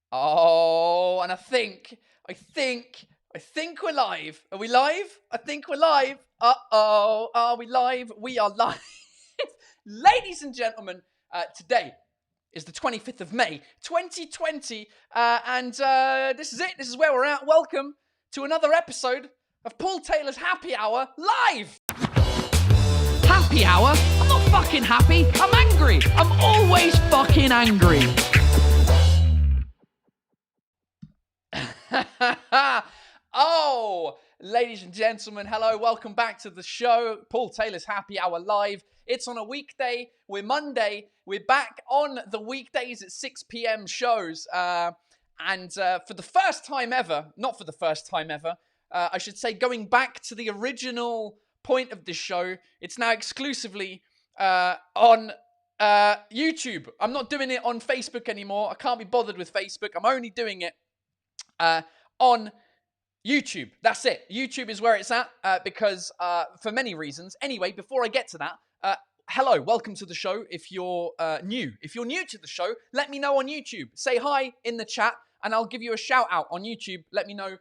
Oh, and I think we're live. Are we live? I think we're live. Uh-oh, are we live? We are live. Ladies and gentlemen, today is the 25th of May, 2020, and this is it. This is where we're at. Welcome to another episode of Paul Taylor's Happy Hour live. Happy Hour? I'm not fucking happy. I'm angry. I'm always fucking angry. Oh, ladies and gentlemen, hello, welcome back to the show, Paul Taylor's Happy Hour Live. It's on a weekday, we're Monday, we're back on the weekdays at 6 p.m. shows, and for the first time ever, not for the first time ever, I should say going back to the original point of this show, it's now exclusively on YouTube. I'm not doing it on Facebook anymore. I can't be bothered with Facebook. I'm only doing it on YouTube. That's it. YouTube is where it's at because for many reasons. Anyway, before I get to that, hello, welcome to the show. If you're new to the show, let me know on YouTube. Say hi in the chat and I'll give you a shout out on YouTube. Let me know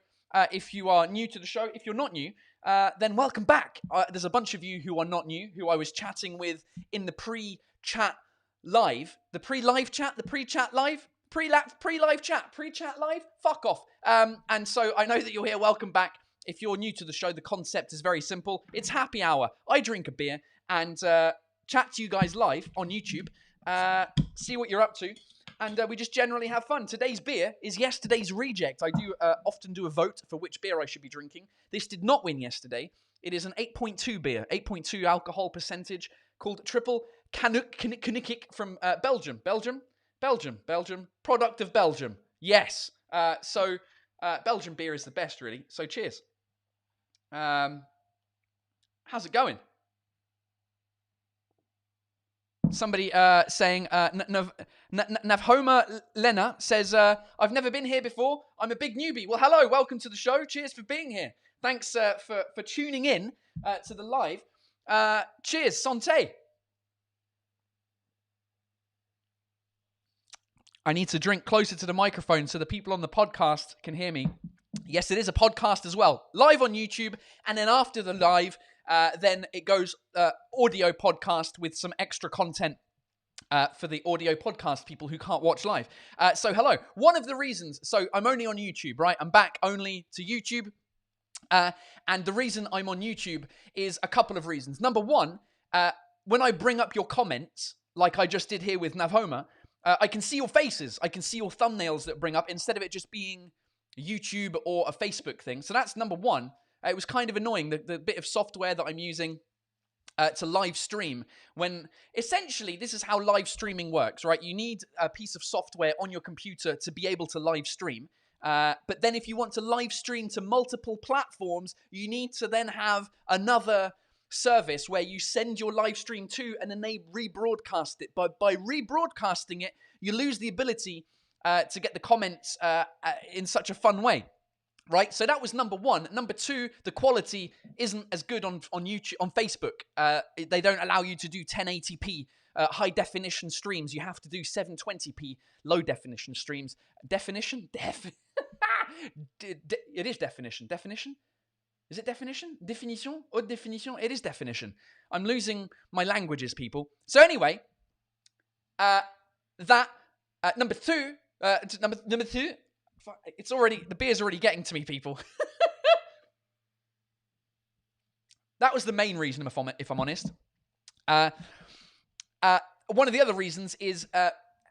if you are new to the show. If you're not new, then welcome back. There's a bunch of you who are not new, who I was chatting with in the pre-chat live, the pre-live chat, the pre-chat live. Pre-live chat, pre-chat live, fuck off. And so I know that you're here, welcome back. If you're new to the show, the concept is very simple. It's happy hour. I drink a beer and chat to you guys live on YouTube, see what you're up to, and we just generally have fun. Today's beer is yesterday's reject. I do often do a vote for which beer I should be drinking. This did not win yesterday. It is an 8.2 beer, 8.2 alcohol percentage, called Triple Canuck from Belgium. Belgium, product of Belgium. Yes. So Belgian beer is the best, really. So cheers. How's it going? Somebody saying, Navhoma Lena says, I've never been here before. I'm a big newbie. Well, hello. Welcome to the show. Cheers for being here. Thanks for tuning in to the live. Cheers. Santé. I need to drink closer to the microphone so the people on the podcast can hear me. Yes, it is a podcast as well. Live on YouTube, and then after the live, then it goes audio podcast with some extra content for the audio podcast people who can't watch live. So hello. One of the reasons, so I'm only on YouTube, right? I'm back only to YouTube. And the reason I'm on YouTube is a couple of reasons. Number one, when I bring up your comments, like I just did here with Navhoma, I can see your faces. I can see your thumbnails that bring up instead of it just being YouTube or a Facebook thing. So that's number one. It was kind of annoying, the bit of software that I'm using to live stream, when essentially this is how live streaming works, right? You need a piece of software on your computer to be able to live stream. But then if you want to live stream to multiple platforms, you need to then have another service where you send your live stream to, and then they rebroadcast it. But by rebroadcasting it, you lose the ability to get the comments in such a fun way, right? So that was number one. Number two, the quality isn't as good on YouTube, on Facebook. They don't allow you to do 1080p high definition streams. You have to do 720p low definition streams. Definition? It is definition. Definition? Is it definition? Definition? Haute definition? It is definition. I'm losing my languages, people. So anyway, number two, it's already, the beer's already getting to me, people. That was the main reason, if I'm honest. One of the other reasons is,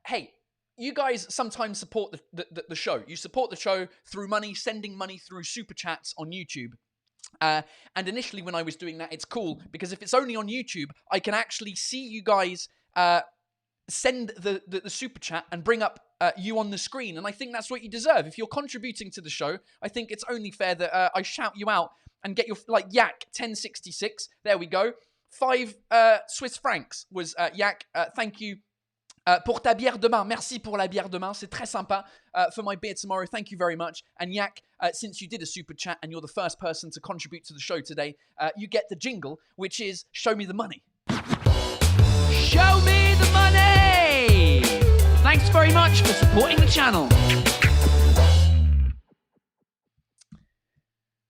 hey, you guys sometimes support the show. You support the show through money, sending money through super chats on YouTube. And initially when I was doing that, it's cool because if it's only on YouTube, I can actually see you guys send the super chat and bring up you on the screen. And I think that's what you deserve. If you're contributing to the show, I think it's only fair that I shout you out and get your, like, Yak 1066. There we go. 5 Swiss francs was Yak. Thank you. Pour ta bière demain. Merci pour la bière demain. C'est très sympa. For my beer tomorrow. Thank you very much. And Yak, since you did a super chat and you're the first person to contribute to the show today, you get the jingle, which is Show Me the Money. Show me the money! Thanks very much for supporting the channel.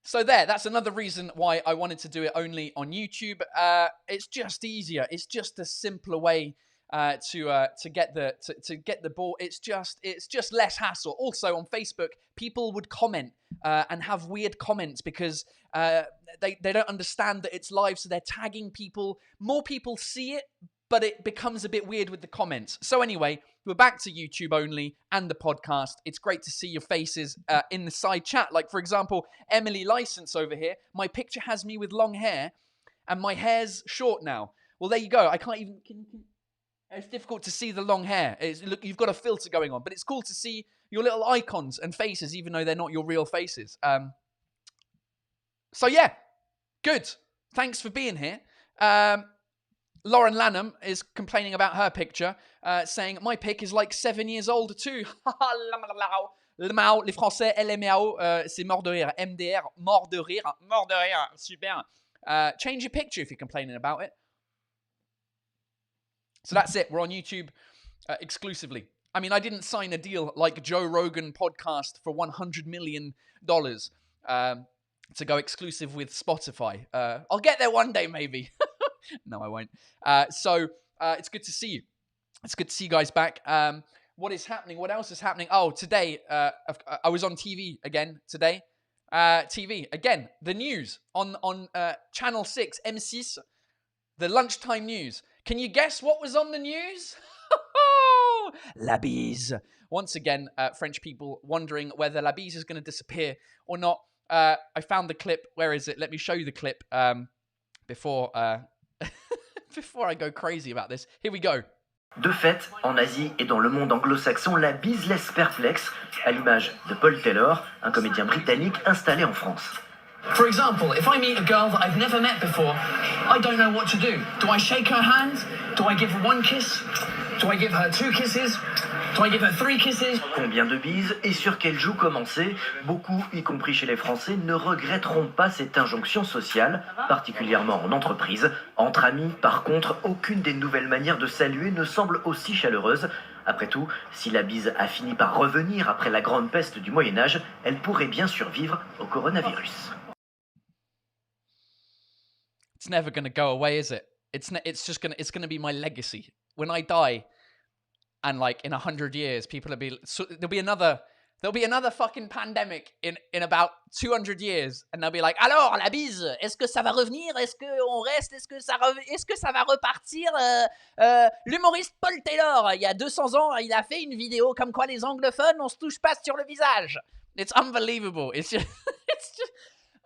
So that's another reason why I wanted to do it only on YouTube. It's just easier. It's just a simpler way to get the ball. It's just less hassle. Also on Facebook, people would comment and have weird comments because they don't understand that it's live, so they're tagging people. More people see it, but it becomes a bit weird with the comments. So anyway, we're back to YouTube only and the podcast. It's great to see your faces in the side chat. Like, for example, Emily License over here. My picture has me with long hair, and my hair's short now. Well, there you go. I can't even... It's difficult to see the long hair. Look, you've got a filter going on, but it's cool to see your little icons and faces, even though they're not your real faces. So yeah, good. Thanks for being here. Lauren Lanham is complaining about her picture, saying, my pic is like 7 years old too. Le Mao, les Français, LMAO, c'est mort de rire. MDR, mort de rire. Mort de rire, super. Change your picture if you're complaining about it. So that's it. We're on YouTube exclusively. I mean, I didn't sign a deal like Joe Rogan podcast for $100 million to go exclusive with Spotify. I'll get there one day, maybe. No, I won't. So it's good to see you. It's good to see you guys back. What is happening? What else is happening? Oh, today, I was on TV again today. TV, again, the news on Channel 6, M6, the lunchtime news. Can you guess what was on the news? La bise. Once again, French people wondering whether La bise is going to disappear or not. I found the clip. Where is it? Let me show you the clip before I go crazy about this. Here we go. De fait, en Asie et dans le monde anglo-saxon, la bise laisse perplexe, à l'image de Paul Taylor, un comédien britannique installé en France. For example, if I meet a girl that I've never met before, I don't know what to do. Do I shake her hand? Do I give her one kiss? Do I give her 2 kisses? Do I give her 3 kisses? Combien de bises et sur quel joue commencer? Beaucoup, y compris chez les Français, ne regretteront pas cette injonction sociale, particulièrement en entreprise. Entre amis, par contre, aucune des nouvelles manières de saluer ne semble aussi chaleureuse. Après tout, si la bise a fini par revenir après la grande peste du Moyen-Âge, elle pourrait bien survivre au coronavirus. It's never going to go away, is it? It's gonna be my legacy. When I die, and like in 100 years, people will be... So there'll be another fucking pandemic in about 200 years, and they'll be like, alors, la bise, est-ce que ça va revenir? Est-ce qu'on reste? Est-ce que ça va repartir? L'humoriste Paul Taylor, il y a 200 ans, il a fait une vidéo comme quoi les anglophones, on se touche pas sur le visage. It's unbelievable. It's just...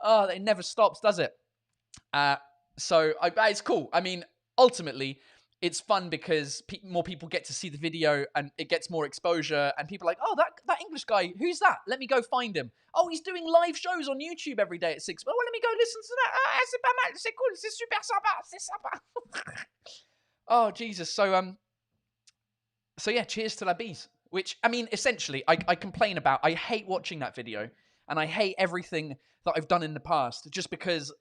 Oh, it never stops, does it? So it's cool. I mean, ultimately, it's fun because more people get to see the video and it gets more exposure. And people are like, oh, that English guy, who's that? Let me go find him. Oh, he's doing live shows on YouTube every day at 6. Oh, let me go listen to that. Ah, c'est pas mal, c'est cool, c'est super sympa, c'est sympa. Oh, Jesus. So yeah, cheers to la bise. Which, I mean, essentially, I complain about. I hate watching that video. And I hate everything that I've done in the past just because...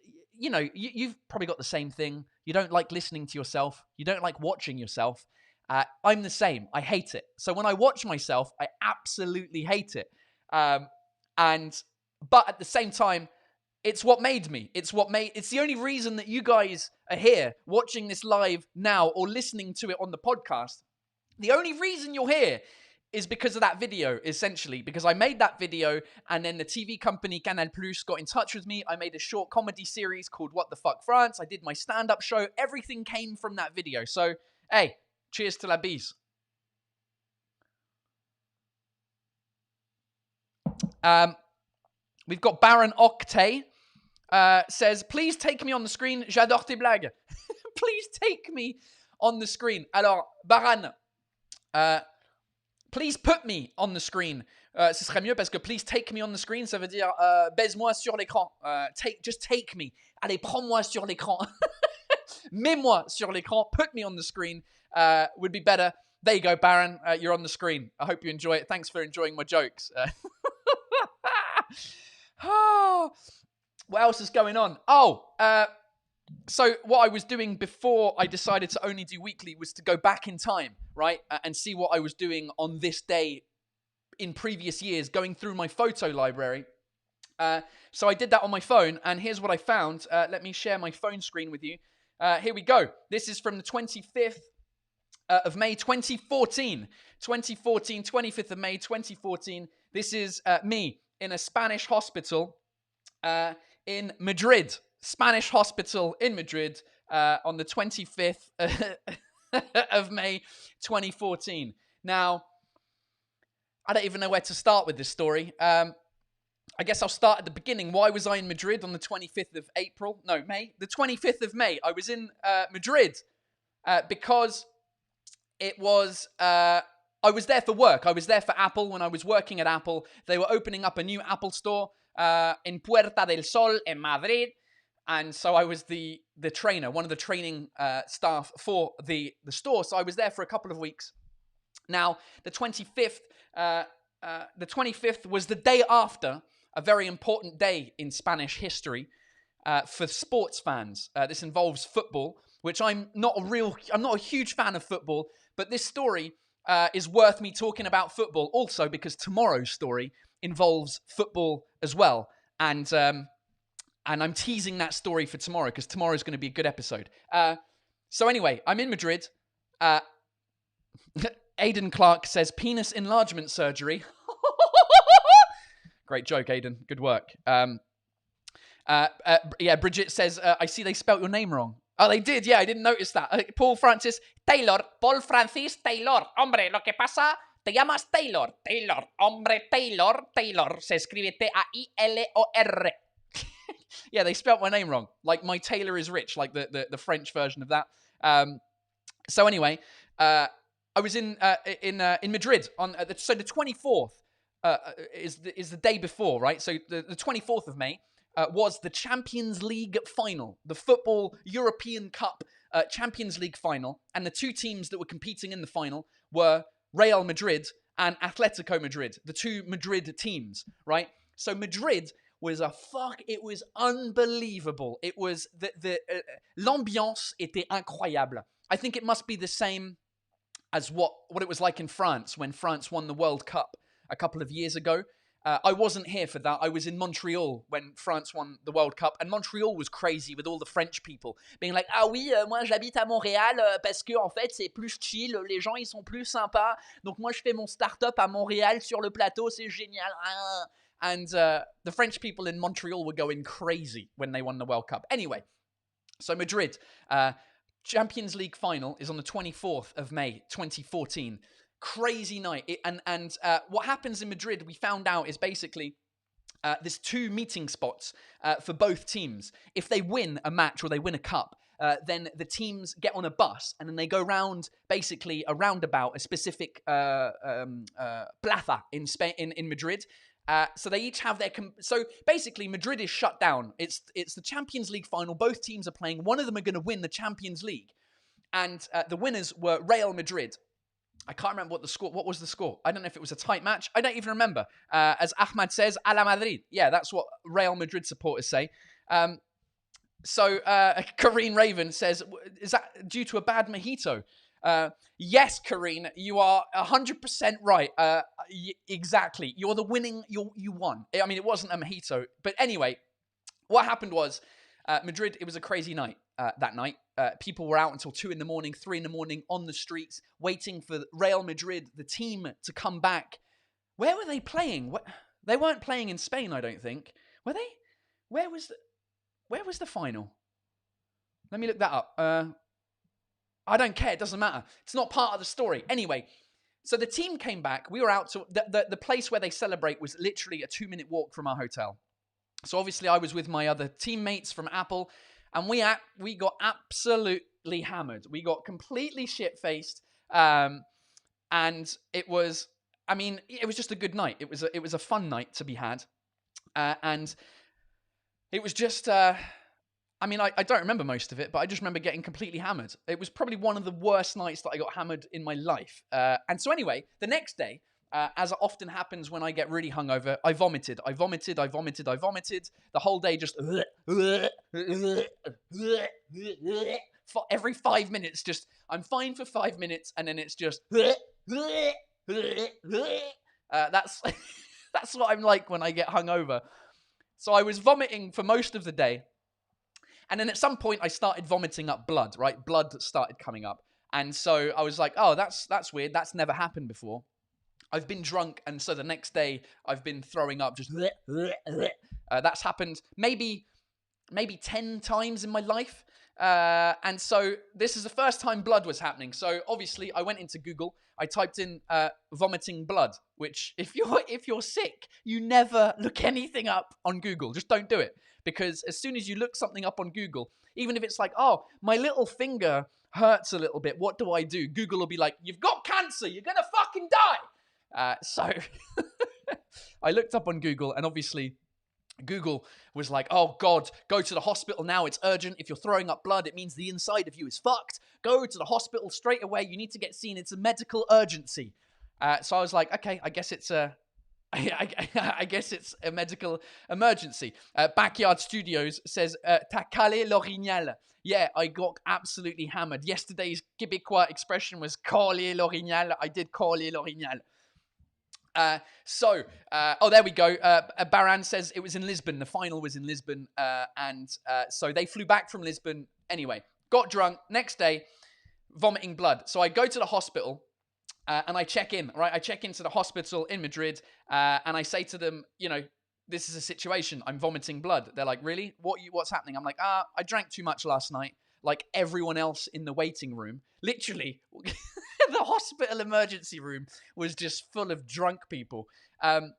You know, you've probably got the same thing. You don't like listening to yourself. You don't like watching yourself. I'm the same. I hate it. So when I watch myself, I absolutely hate it. But at the same time, it's what made me. It's the only reason that you guys are here watching this live now or listening to it on the podcast. The only reason you're here is because of that video, essentially. Because I made that video, and then the TV company Canal Plus got in touch with me. I made a short comedy series called What the Fuck France. I did my stand-up show. Everything came from that video. So, hey, cheers to la bise. We've got Baron Octay. Says, please take me on the screen. J'adore tes blagues. Please take me on the screen. Alors, Baran... please put me on the screen. Ce serait mieux parce que please take me on the screen, ça veut dire baise-moi sur l'écran. Just take me. Allez, prends-moi sur l'écran. Mets-moi sur l'écran. Put me on the screen would be better. There you go, Baron. You're on the screen. I hope you enjoy it. Thanks for enjoying my jokes. What else is going on? Oh, So what I was doing before I decided to only do weekly was to go back in time, right? And see what I was doing on this day in previous years, going through my photo library. So I did that on my phone, and here's what I found. Let me share my phone screen with you. Here we go. This is from the 25th of May 2014. 25th of May 2014. This is me in a Spanish hospital in Madrid. Spanish hospital in Madrid on the 25th of May 2014. Now, I don't even know where to start with this story. I guess I'll start at the beginning. Why was I in Madrid on the 25th of April? No, May. The 25th of May. I was in Madrid because it was... I was there for work. I was there for Apple. When I was working at Apple, they were opening up a new Apple store in Puerta del Sol in Madrid. And so I was the trainer, one of the training staff for the store. So I was there for a couple of weeks. Now, the 25th was the day after a very important day in Spanish history for sports fans. This involves football, which I'm not a huge fan of football, but this story is worth me talking about football also because tomorrow's story involves football as well. And I'm teasing that story for tomorrow because tomorrow's going to be a good episode. So anyway, I'm in Madrid. Aidan Clark says penis enlargement surgery. Great joke, Aidan. Good work. Bridget says, I see they spelt your name wrong. Oh, they did. Yeah, I didn't notice that. Paul Francis Taylor. Hombre, lo que pasa, te llamas Taylor. Hombre, Taylor. Se escribe Tailor. Yeah, they spelt my name wrong. Like, my tailor is rich, like the French version of that. So anyway, I was in Madrid on so the 24th is the day before, right? So the 24th of May was the Champions League final, the Football European Cup Champions League final, and the two teams that were competing in the final were Real Madrid and Atletico Madrid, the two Madrid teams, right? So Madrid was it was unbelievable. It was l'ambiance était incroyable. I think it must be the same as what it was like in France when France won the World Cup a couple of years ago. I wasn't here for that. I was in Montreal when France won the World Cup, and Montreal was crazy with all the French people being like, ah oui, moi j'habite à Montréal parce que en fait c'est plus chill, les gens ils sont plus sympas, donc moi je fais mon start-up à Montréal sur le plateau, c'est génial. And the French people in Montreal were going crazy when they won the World Cup. Anyway, so Madrid, Champions League final is on the 24th of May, 2014. Crazy night. And what happens in Madrid, we found out, is basically there's two meeting spots for both teams. If they win a match or they win a cup, then the teams get on a bus and then they go round, basically a roundabout, a specific plaza in Spain, in Madrid. So they each have their... So basically, Madrid is shut down. It's the Champions League final. Both teams are playing. One of them are going to win the Champions League. And the winners were Real Madrid. I can't remember what was the score. I don't know if it was a tight match. I don't even remember. As Ahmad says, a la Madrid. Yeah, that's what Real Madrid supporters say. So Karine Raven says, is that due to a bad mojito? Yes, Karine, you are 100% right. Exactly. You're the winning, you won. I mean, it wasn't a mojito. But anyway, what happened was, Madrid, it was a crazy night that night. People were out until 2 a.m, 3 a.m on the streets, waiting for Real Madrid, the team, to come back. Where were they playing? They weren't playing in Spain, I don't think. Were they? Where was the final? Let me look that up. I don't care. It doesn't matter. It's not part of the story. Anyway, so the team came back. We were out to... The place where they celebrate was literally a 2-minute walk from our hotel. So obviously I was with my other teammates from Apple, and we got absolutely hammered. We got completely shit-faced, and it was... I mean, it was just a good night. It was a fun night to be had, and it was just... I mean, I don't remember most of it, but I just remember getting completely hammered. It was probably one of the worst nights that I got hammered in my life. And so anyway, the next day, as often happens when I get really hungover, I vomited. The whole day just for every 5 minutes. Just I'm fine for 5 minutes, and then it's just that's that's what I'm like when I get hungover. So I was vomiting for most of the day, and then at some point I started vomiting up blood. Right, blood started coming up, and so I was like, "Oh, that's weird. That's never happened before." I've been drunk, and so the next day I've been throwing up. Just that's happened maybe 10 times in my life. And so this is the first time blood was happening. So obviously I went into Google. I typed in vomiting blood, which if you're sick, you never look anything up on Google. Just don't do it, because as soon as you look something up on Google, even if it's like, oh, my little finger hurts a little bit, what do? Google will be like, you've got cancer. You're going to fucking die. So I looked up on Google, and obviously Google was like, oh God, go to the hospital now. It's urgent. If you're throwing up blood, it means the inside of you is fucked. Go to the hospital straight away. You need to get seen. It's a medical urgency. So I was like, okay, I guess it's a medical emergency. Backyard Studios says, t'as calé l'orignal. Yeah, I got absolutely hammered. Yesterday's Québécois expression was caler l'orignal. I did caler l'orignal. There we go. Baran says it was in Lisbon. The final was in Lisbon. So they flew back from Lisbon. Anyway, got drunk. Next day, vomiting blood. So I go to the hospital and I check in, right? I check into the hospital in Madrid and I say to them, this is a situation. I'm vomiting blood. They're like, really? What's happening? I'm like, I drank too much last night. Like everyone else in the waiting room. Literally, the hospital emergency room was just full of drunk people. And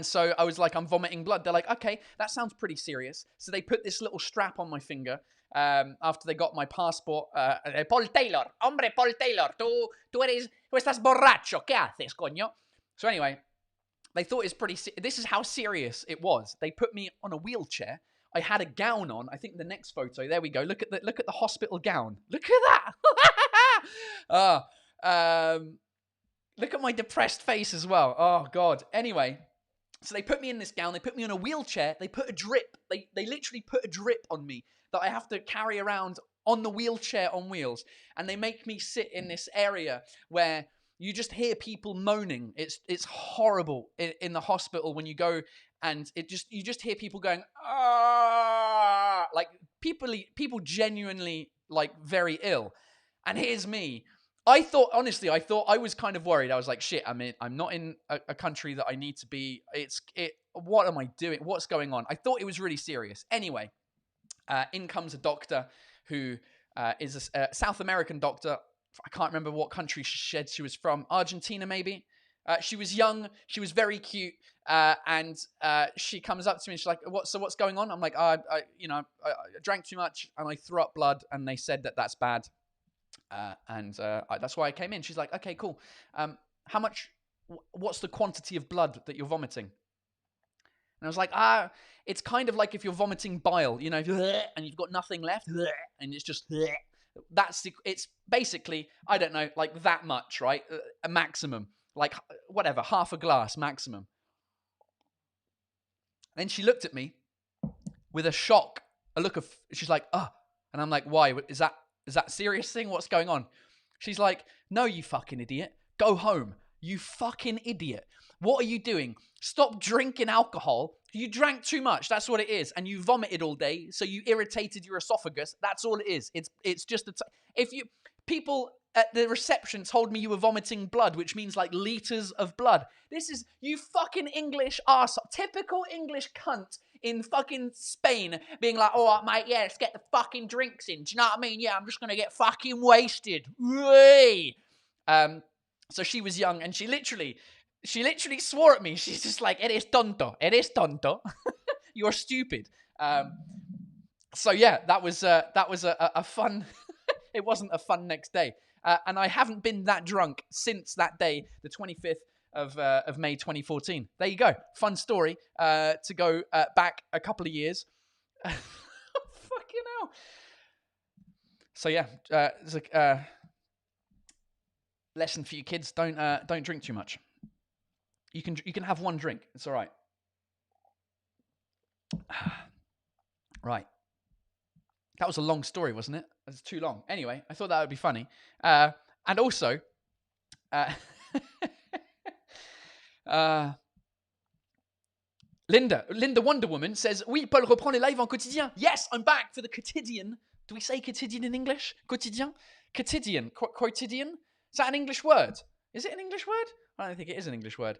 so I was like, I'm vomiting blood. They're like, okay, that sounds pretty serious. So they put this little strap on my finger after they got my passport. Paul Taylor, hombre, Paul Taylor, tú estás borracho, ¿qué haces, coño? So anyway, they thought it's pretty. This is how serious it was. They put me on a wheelchair. I had a gown on. I think the next photo. There we go. Look at the hospital gown. Look at that. Look at my depressed face as well. Oh God. Anyway, so they put me in this gown. They put me on a wheelchair. They put a drip. They literally put a drip on me that I have to carry around on the wheelchair on wheels. And they make me sit in this area where you just hear people moaning. It's horrible in the hospital when you go, and you just hear people going, ah, like people genuinely like very ill. And here's me. I thought I was kind of worried. I was like, shit, I'm not in a country that I need to be. What am I doing? What's going on? I thought it was really serious. Anyway, in comes a doctor who is a South American doctor. I can't remember what country she said she was from. Argentina, maybe. She was young. She was very cute. And she comes up to me and she's like, what's going on? I'm like, I drank too much and I threw up blood, and they said that's bad. That's why I came in. She's like, okay, cool. What's the quantity of blood that you're vomiting? And I was like, it's kind of like if you're vomiting bile, and you've got nothing left, and it's just, it's basically, I don't know, like that much, right? A maximum, like whatever, half a glass maximum. Then she looked at me with a look of, she's like, and I'm like, why? Is that a serious thing? What's going on? She's like, no, you fucking idiot. Go home. You fucking idiot. What are you doing? Stop drinking alcohol. You drank too much. That's what it is. And you vomited all day, so you irritated your esophagus. That's all it is. It's just people at the reception told me you were vomiting blood, which means like liters of blood. This is, you fucking English arsehole. Typical English cunt in fucking Spain being like, all right, mate, yeah, let's get the fucking drinks in. Do you know what I mean? Yeah, I'm just going to get fucking wasted. So she was young, and she literally swore at me. She's just like, eres tonto. You're stupid. So yeah, that was a fun, it wasn't a fun next day. And I haven't been that drunk since that day, the 25th of May 2014. There you go. Fun story to go back a couple of years. Fucking hell. So yeah, it's like lesson for you kids: don't drink too much. You can have one drink. It's all right. Right. That was a long story, wasn't it? It was too long. Anyway, I thought that would be funny. And also, Linda Wonder Woman says, oui, Paul reprend les lives en quotidien. Yes, I'm back for the quotidian. Do we say quotidian in English? Quotidien? Quotidian. Quotidian? Is that an English word? Is it an English word? I don't think it is an English word.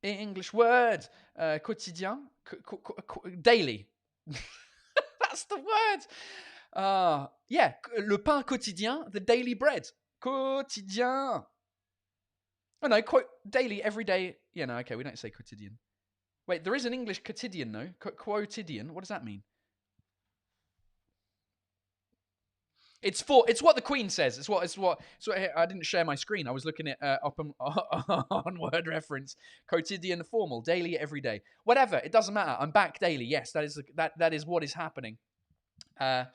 English word. Quotidien. Daily. That's the word. Yeah, le pain quotidien, the daily bread. Quotidien. Oh no, daily, every day. Yeah, no, okay, we don't say quotidien. Wait, there is an English quotidian though. Quotidian. What does that mean? It's what the Queen says. It's what I didn't share my screen. I was looking at up on word reference. Quotidian, formal, daily, every day. Whatever, it doesn't matter. I'm back daily. Yes, that is what is happening. And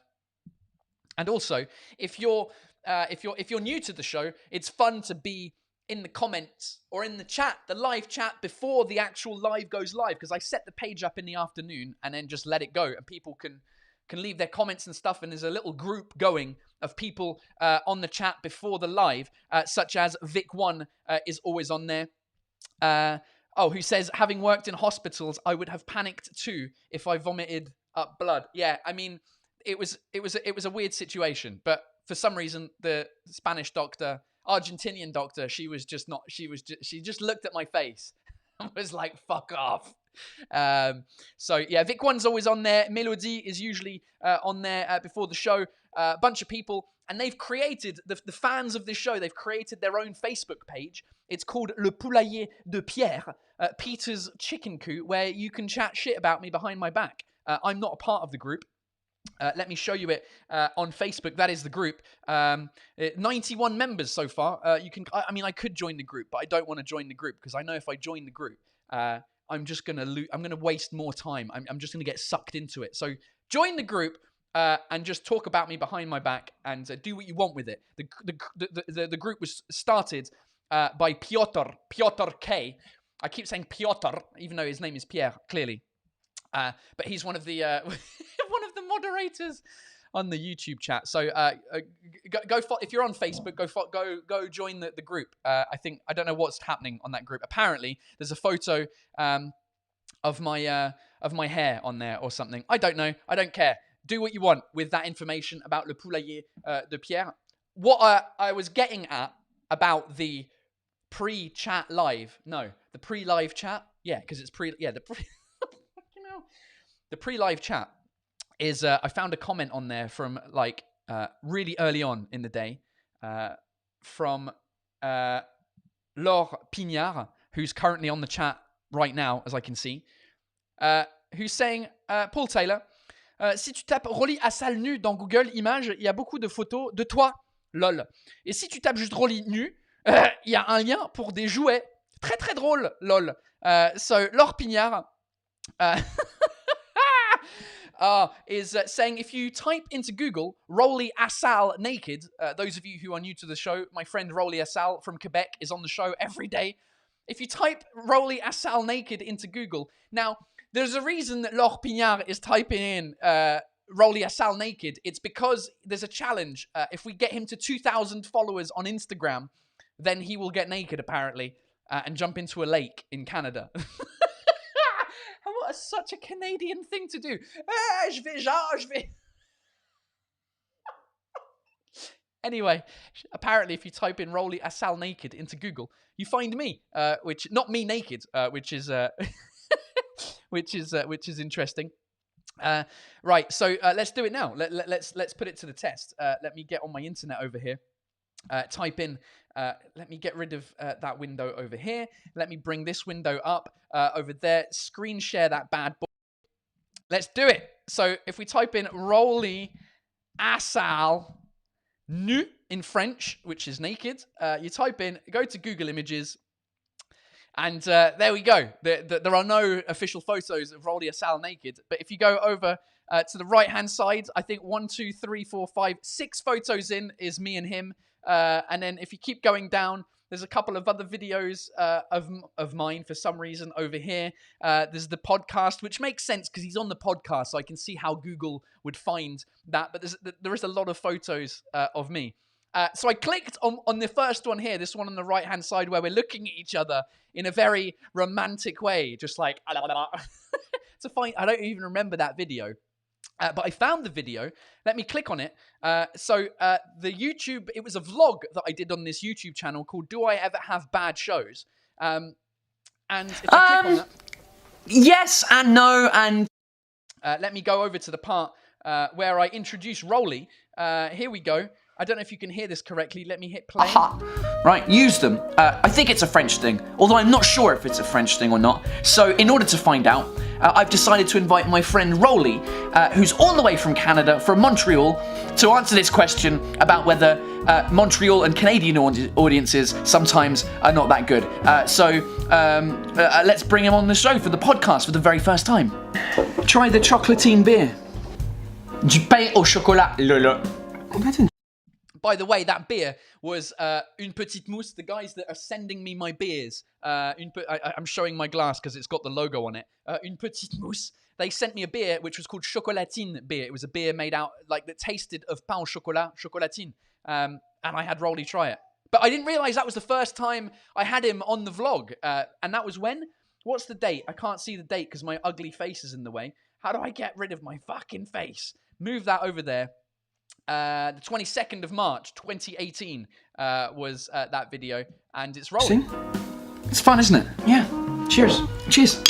also, if you're new to the show, it's fun to be in the comments or in the chat, the live chat before the actual live goes live, because I set the page up in the afternoon and then just let it go, and people can leave their comments and stuff, and there's a little group going of people on the chat before the live, such as Vic1 is always on there. Who says, having worked in hospitals, I would have panicked too if I vomited up blood. Yeah, I mean, it was a weird situation, but for some reason, the Spanish doctor, Argentinian doctor, she just looked at my face and was like, fuck off. So yeah, Vic1's always on there. Melody is usually on there before the show. A bunch of people, and they've created, the fans of this show, they've created their own Facebook page. It's called Le Poulailler de Pierre, Peter's Chicken Coop, where you can chat shit about me behind my back. I'm not a part of the group. Let me show you it on Facebook. That is the group. 91 members so far. I could join the group, but I don't want to join the group because I know if I join the group, I'm just gonna I'm gonna waste more time. I'm just gonna get sucked into it. So join the group and just talk about me behind my back and do what you want with it. The group was started by Piotr K. I keep saying Piotr, even though his name is Pierre, clearly. But he's one of the moderators on the YouTube chat. So go if you're on Facebook, go join the group. I don't know what's happening on that group. Apparently, there's a photo of my hair on there or something. I don't know. I don't care. Do what you want with that information about Le Poulailler de Pierre. What I was getting at about the pre-chat live. No, the pre-live chat. Yeah, because it's the pre-live chat is I found a comment on there from really early on in the day from Laure Pignard, who's currently on the chat right now, as I can see, who's saying, Paul Taylor, si tu tapes Rolly à salle nu dans Google Images, il y a beaucoup de photos de toi, lol. Et si tu tapes juste Rolly nu, il y a un lien pour des jouets. Très très drôle, lol. So Laure Pignard is saying if you type into Google Rolly Assal naked, those of you who are new to the show, my friend Rolly Assal from Quebec is on the show every day. If you type Rolly Assal naked into Google, now there's a reason that Laure Pignard is typing in Rolly Assal naked. It's because there's a challenge. If we get him to 2,000 followers on Instagram, then he will get naked apparently and jump into a lake in Canada. What such a Canadian thing to do. Je vais. Anyway, apparently if you type in Rolly Assal naked into Google, you find me, which not me naked, which is which is interesting. Right, so let's do it now. Let's put it to the test. Let me get on my internet over here. Type in, let me get rid of that window over here. Let me bring this window up over there. Screen share that bad boy. Let's do it. So if we type in Rolly Assal nu in French, which is naked, you type in, go to Google Images, and there we go. There are no official photos of Rolly Assal naked, but if you go over to the right-hand side, I think 1, 2, 3, 4, 5, 6 photos in is me and him. And then if you keep going down, There's a couple of other videos of mine for some reason over here. There's the podcast, which makes sense because he's on the podcast, so I can see how Google would find that. But there is a lot of photos of me. So I clicked on the first one here, this one on the right-hand side, where we're looking at each other in a very romantic way, just like to find. I don't even remember that video. But I found the video. Let me click on it. So the YouTube, it was a vlog that I did on this YouTube channel called Do I Ever Have Bad Shows? And if I click on that... Yes and no and... let me go over to the part where I introduce Rolly. Here we go. I don't know if you can hear this correctly. Let me hit play. Aha. Right, use them. I think it's a French thing, although I'm not sure if it's a French thing or not. So in order to find out, I've decided to invite my friend Rolly, who's all the way from Canada, from Montreal, to answer this question about whether Montreal and Canadian audiences sometimes are not that good. So let's bring him on the show for the podcast for the very first time. Try the chocolatine beer. Du pain au chocolat, Lolo. By the way, that beer was Une Petite Mousse. The guys that are sending me my beers, I'm showing my glass because it's got the logo on it. Une Petite Mousse. They sent me a beer which was called Chocolatine beer. It was a beer made out that tasted of pain au chocolat, chocolatine. And I had Rolly try it. But I didn't realize that was the first time I had him on the vlog. And that was when? What's the date? I can't see the date because my ugly face is in the way. How do I get rid of my fucking face? Move that over there. The 22nd of March, 2018 was that video, and it's Rolly. It's fun, isn't it? Yeah. Cheers. Cheers.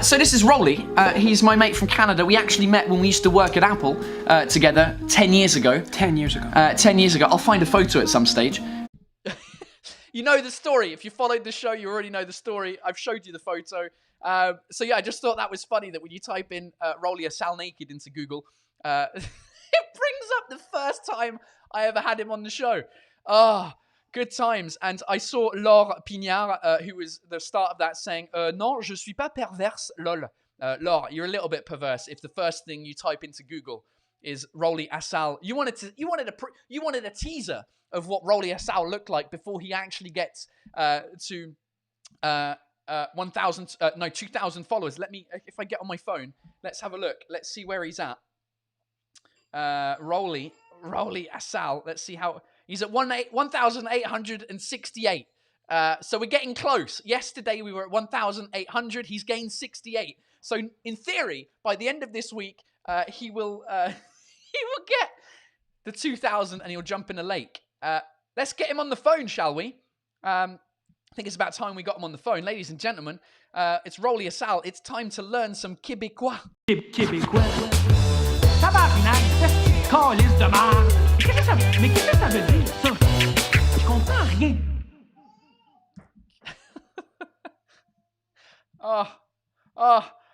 So this is Rolly. He's my mate from Canada. We actually met when we used to work at Apple together 10 years ago. 10 years ago. 10 years ago. I'll find a photo at some stage. You know the story. If you followed the show, you already know the story. I've showed you the photo. So yeah, I just thought that was funny that when you type in Rolly Asal naked into Google, it brings up the first time I ever had him on the show. Ah, good times. And I saw Laure Pignard, who was the start of that, saying, non, je suis pas perverse, lol. Laure, you're a little bit perverse if the first thing you type into Google is Rolly Asal. You wanted a teaser of what Rolly Asal looked like before he actually gets to 2,000 followers. Let me, if I get on my phone, let's have a look. Let's see where he's at. Rolly Asal. Let's see how he's at 1,868. So we're getting close. Yesterday we were at 1,800. He's gained 68. So in theory, by the end of this week, he will get the 2,000 and he'll jump in a lake. Let's get him on the phone, shall we? I think it's about time we got him on the phone, ladies and gentlemen. It's Rolly Asal. It's time to learn some Québécois. Québécois. Tabarnak, calice de merde. Mais qu'est-ce que ça veut dire, ça? Je comprends rien.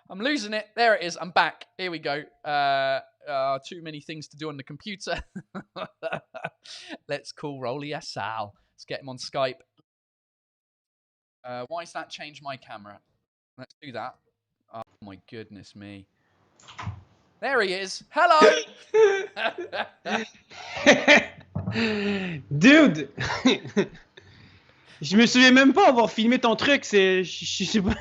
I'm losing it. There it is. I'm back. Here we go. Too many things to do on the computer. Let's call Rolly Asal. Let's get him on Skype. Why does that change my camera? Let's do that. Oh my goodness me. There he is. Hello. Dude, je me souviens même pas avoir filmé ton truc. Je sais pas.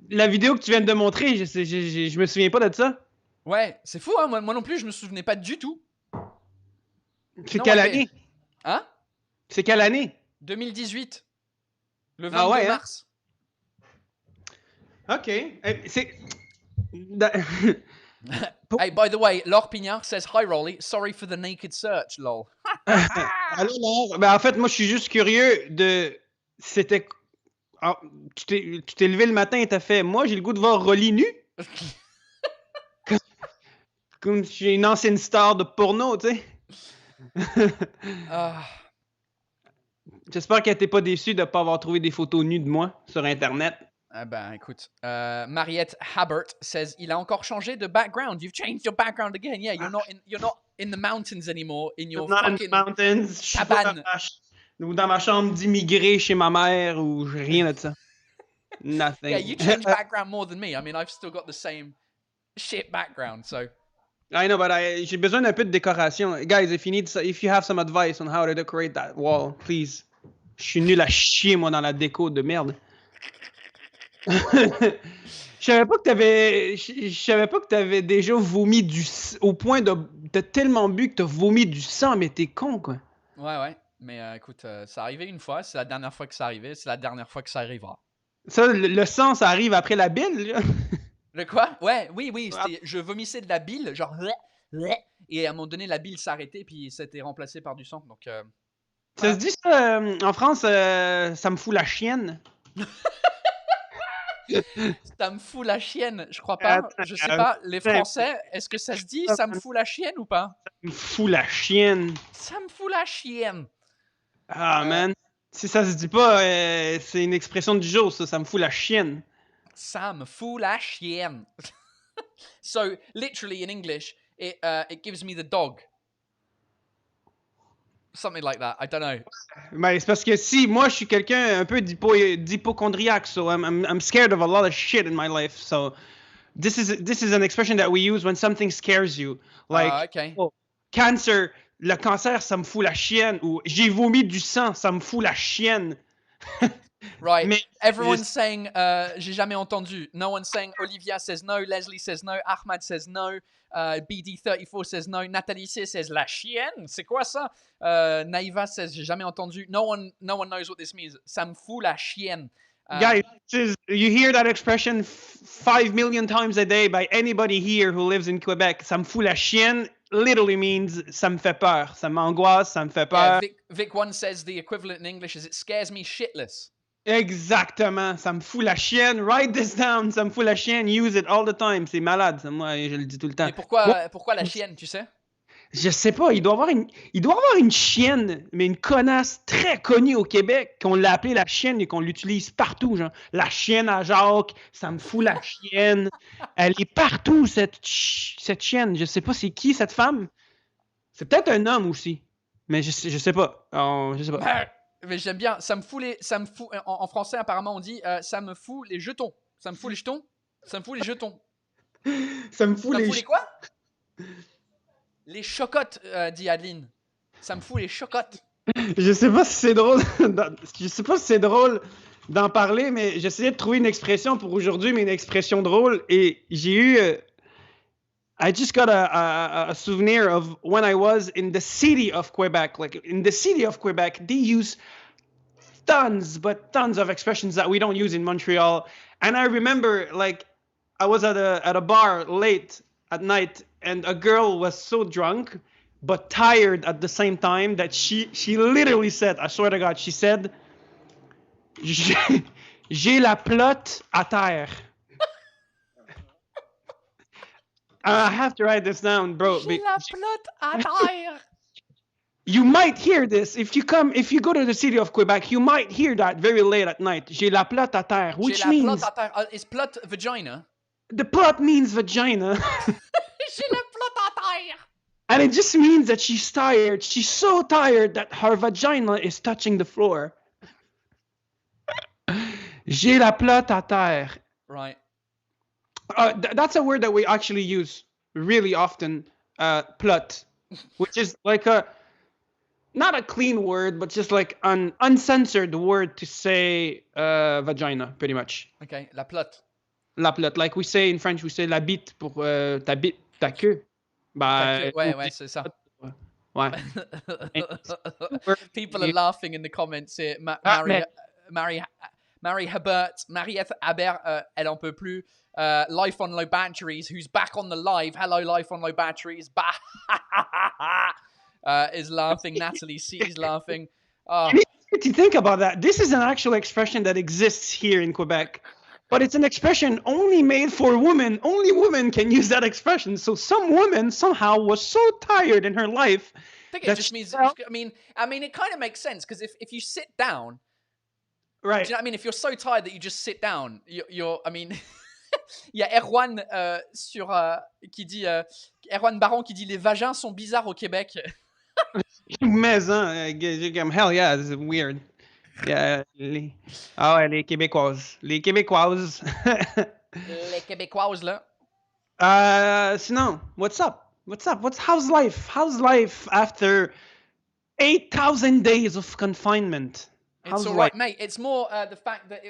La vidéo que tu viens de montrer, je me souviens pas de ça. Ouais, c'est fou, hein. Moi non plus, je me souvenais pas du tout. C'est quelle année? Hein? C'est quelle année? 2018. Le 22 mars. Hein? Ok. C'est... Hey, by the way, Laure Pignard says, Hi Rolly, sorry for the naked search, lol. Allô, Laure? Ben, en fait, moi, je suis juste curieux de... C'était... Oh, tu t'es levé le matin et t'as fait... Moi, j'ai le goût de voir Rolly nu. Comme je suis une ancienne star de porno, tu sais. J'espère qu'elle t'est pas déçue de ne pas avoir trouvé des photos nues de moi sur Internet. Ah ben, écoute, Mariette Habert says, il a encore changé de background. You've changed your background again. Yeah, you're not in the mountains anymore. In your not fucking in the mountains. cabane. Ou dans ma chambre d'immigré chez ma mère ou rien de ça. Nothing. Yeah, you change background more than me. I mean, I've still got the same shit background, so... I know, but j'ai besoin d'un peu de décoration. Guys, if you have some advice on how to decorate that wall, please Je suis nul à chier, moi, dans la déco de merde. Je savais pas que t'avais déjà vomi au point de t'as tellement bu que t'as vomi du sang, mais t'es con, quoi. Ouais. Mais écoute, ça arrivait une fois, c'est la dernière fois que ça arrivait, c'est la dernière fois que ça arrivera. Ça, le sang, ça arrive après la bile, là. Le quoi? Ouais, oui, je vomissais de la bile, genre... Et à un moment donné, la bile s'arrêtait, puis ça a été remplacé par du sang, donc... Ça se dit, ça, en France, ça me fout la chienne. Ça me fout la chienne, je crois pas. Je sais pas, les Français, est-ce que ça se dit ça me fout la chienne ou pas? Ça me fout la chienne. Ça me fout la chienne. Ah, man. Si ça se dit pas, c'est une expression du jour, ça me fout la chienne. Ça me fout la chienne. So, literally in English, it gives me the dog. Something like that. I don't know. Mais c'est parce que si moi je suis quelqu'un un peu d'hypochondriaque, so I'm scared of a lot of shit in my life. So this is an expression that we use when something scares you. Like Okay. Oh, cancer, le cancer, ça me fout la chienne. Ou j'ai vomi du sang, ça me fout la chienne. Right. Mais Everyone's saying, j'ai jamais entendu. No one's saying, Olivia says no, Leslie says no, Ahmad says no, BD34 says no, Nathalie C says la chienne. C'est quoi ça? Naïva says, j'ai jamais entendu. No one knows what this means. Ça me fout la chienne. guys, you hear that expression 5 million times a day by anybody here who lives in Quebec. Ça me fout la chienne literally means ça me fait peur. Ça m'angoisse, ça me fait peur. Yeah, Vic One says the equivalent in English is it scares me shitless. Exactement, ça me fout la chienne. Write this down, ça me fout la chienne. Use it all the time. C'est malade, ça, moi, je le dis tout le temps. Mais pourquoi la chienne, tu sais? Je sais pas, il doit avoir une chienne, mais une connasse très connue au Québec, qu'on l'a appelée la chienne et qu'on l'utilise partout, genre. La chienne à Jacques, ça me fout la chienne. Elle est partout, cette chienne. Je sais pas c'est qui, cette femme. C'est peut-être un homme aussi, mais je sais pas. Je sais pas. Mais j'aime bien, en français apparemment on dit ça me fout les jetons. Ça me fout les jetons. Ça me fout les jetons. Ça me fout les quoi? Les chocottes, dit Adeline. Ça me fout les chocottes. Je sais pas si c'est drôle. Je sais pas si c'est drôle d'en parler, mais j'essayais de trouver une expression pour aujourd'hui, mais une expression drôle. Et j'ai eu. I just got a souvenir of when I was in the city of Quebec. Like in the city of Quebec, they use tons of expressions that we don't use in Montreal. And I remember, like, I was at a bar late at night, and a girl was so drunk but tired at the same time that she literally said, I swear to God, she said, j'ai la plotte à terre. I have to write this down, bro. J'ai la plotte à terre. You might hear this if you go to the city of Quebec. You might hear that very late at night. J'ai la plotte à terre, which means à terre. Is plot vagina? The plot means vagina. J'ai la plotte à terre. And it just means that she's tired. She's so tired that her vagina is touching the floor. J'ai la plotte à terre. Right. That's a word that we actually use really often, plot, which is like not a clean word, but just like an uncensored word to say vagina, pretty much. Okay, la plotte. La plotte. Like we say in French, we say la bite pour ta bite, ta queue. Ouais, c'est ça. Ouais. People are laughing in the comments here. Marie Habert, Mariette Habert, elle en peut plus. Life on Low Batteries, who's back on the live. Hello, Life on Low Batteries. Is laughing. Natalie C is laughing. Oh. If you think about that, this is an actual expression that exists here in Quebec. But it's an expression only made for women. Only women can use that expression. So some woman somehow was so tired in her life. I think it just means, I mean, it kind of makes sense because if you sit down, right? Do you know what I mean? If you're so tired that you just sit down, you're I mean, il y a Erwan qui dit Erwan Baron qui dit les vagins sont bizarres au Québec. Mais hell yeah, it's weird. Yeah, les Québécoises. Les Québécoises. Les Québécoises, là. Sinon, what's up? How's life? How's life after 8,000 days of confinement? It's all right, mate. It's more the fact that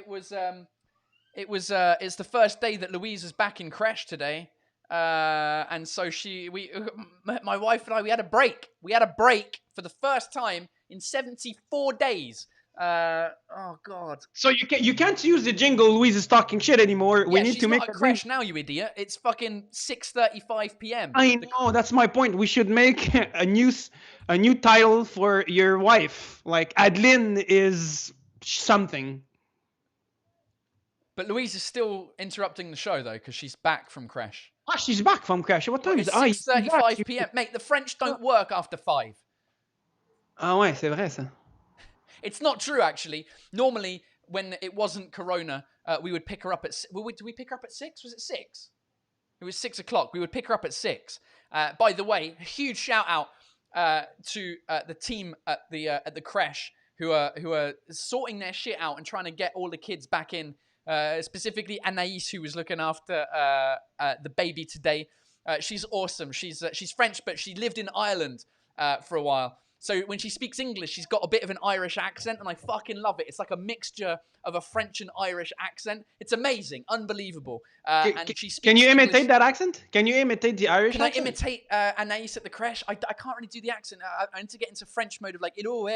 it's the first day that Louise is back in creche today, and so my wife and I, we had a break. We had a break for the first time in 74 days. Oh God! So you can't use the jingle "Louise is talking shit" anymore. We need to make a creche now, you idiot. It's fucking 6:35 p.m. I know, that's my point. We should make a new title for your wife. Like Adeline is something. But Louise is still interrupting the show though, because she's back from creche. Ah, she's back from creche. What time is it? 6:35 p.m. Mate, the French don't work after 5. Ah ouais, c'est vrai ça. It's not true, actually. Normally, when it wasn't Corona, we would pick her up at... Did we pick her up at 6? Was it 6? It was 6 o'clock. We would pick her up at 6. By the way, a huge shout out to the team at the creche who are sorting their shit out and trying to get all the kids back in. Specifically, Anaïs, who was looking after the baby today. She's awesome. She's French, but she lived in Ireland for a while. So when she speaks English, she's got a bit of an Irish accent, and I fucking love it. It's like a mixture of a French and Irish accent. It's amazing, unbelievable. And she speaks Can you imitate English. that accent? Can you imitate the Irish accent? Can I imitate Anaïs at the creche? I can't really do the accent. I need to get into French mode of like, hello,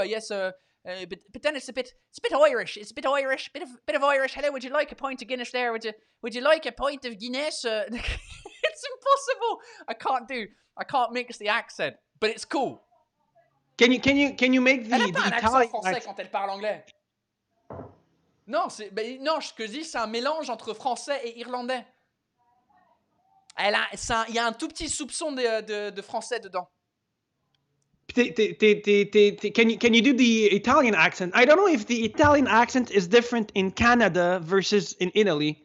yes, but then it's a bit Irish. It's a bit Irish, bit of Irish. Hello, would you like a pint of Guinness there? Would you like a pint of Guinness? It's impossible. I can't mix the accent. But it's cool. Can you make the Italian français quand elle parle anglais. Non, ce que je dis, c'est un mélange entre français et irlandais. Il y a un tout petit soupçon de français dedans. Can you do the Italian accent? I don't know if the Italian accent is different in Canada versus in Italy.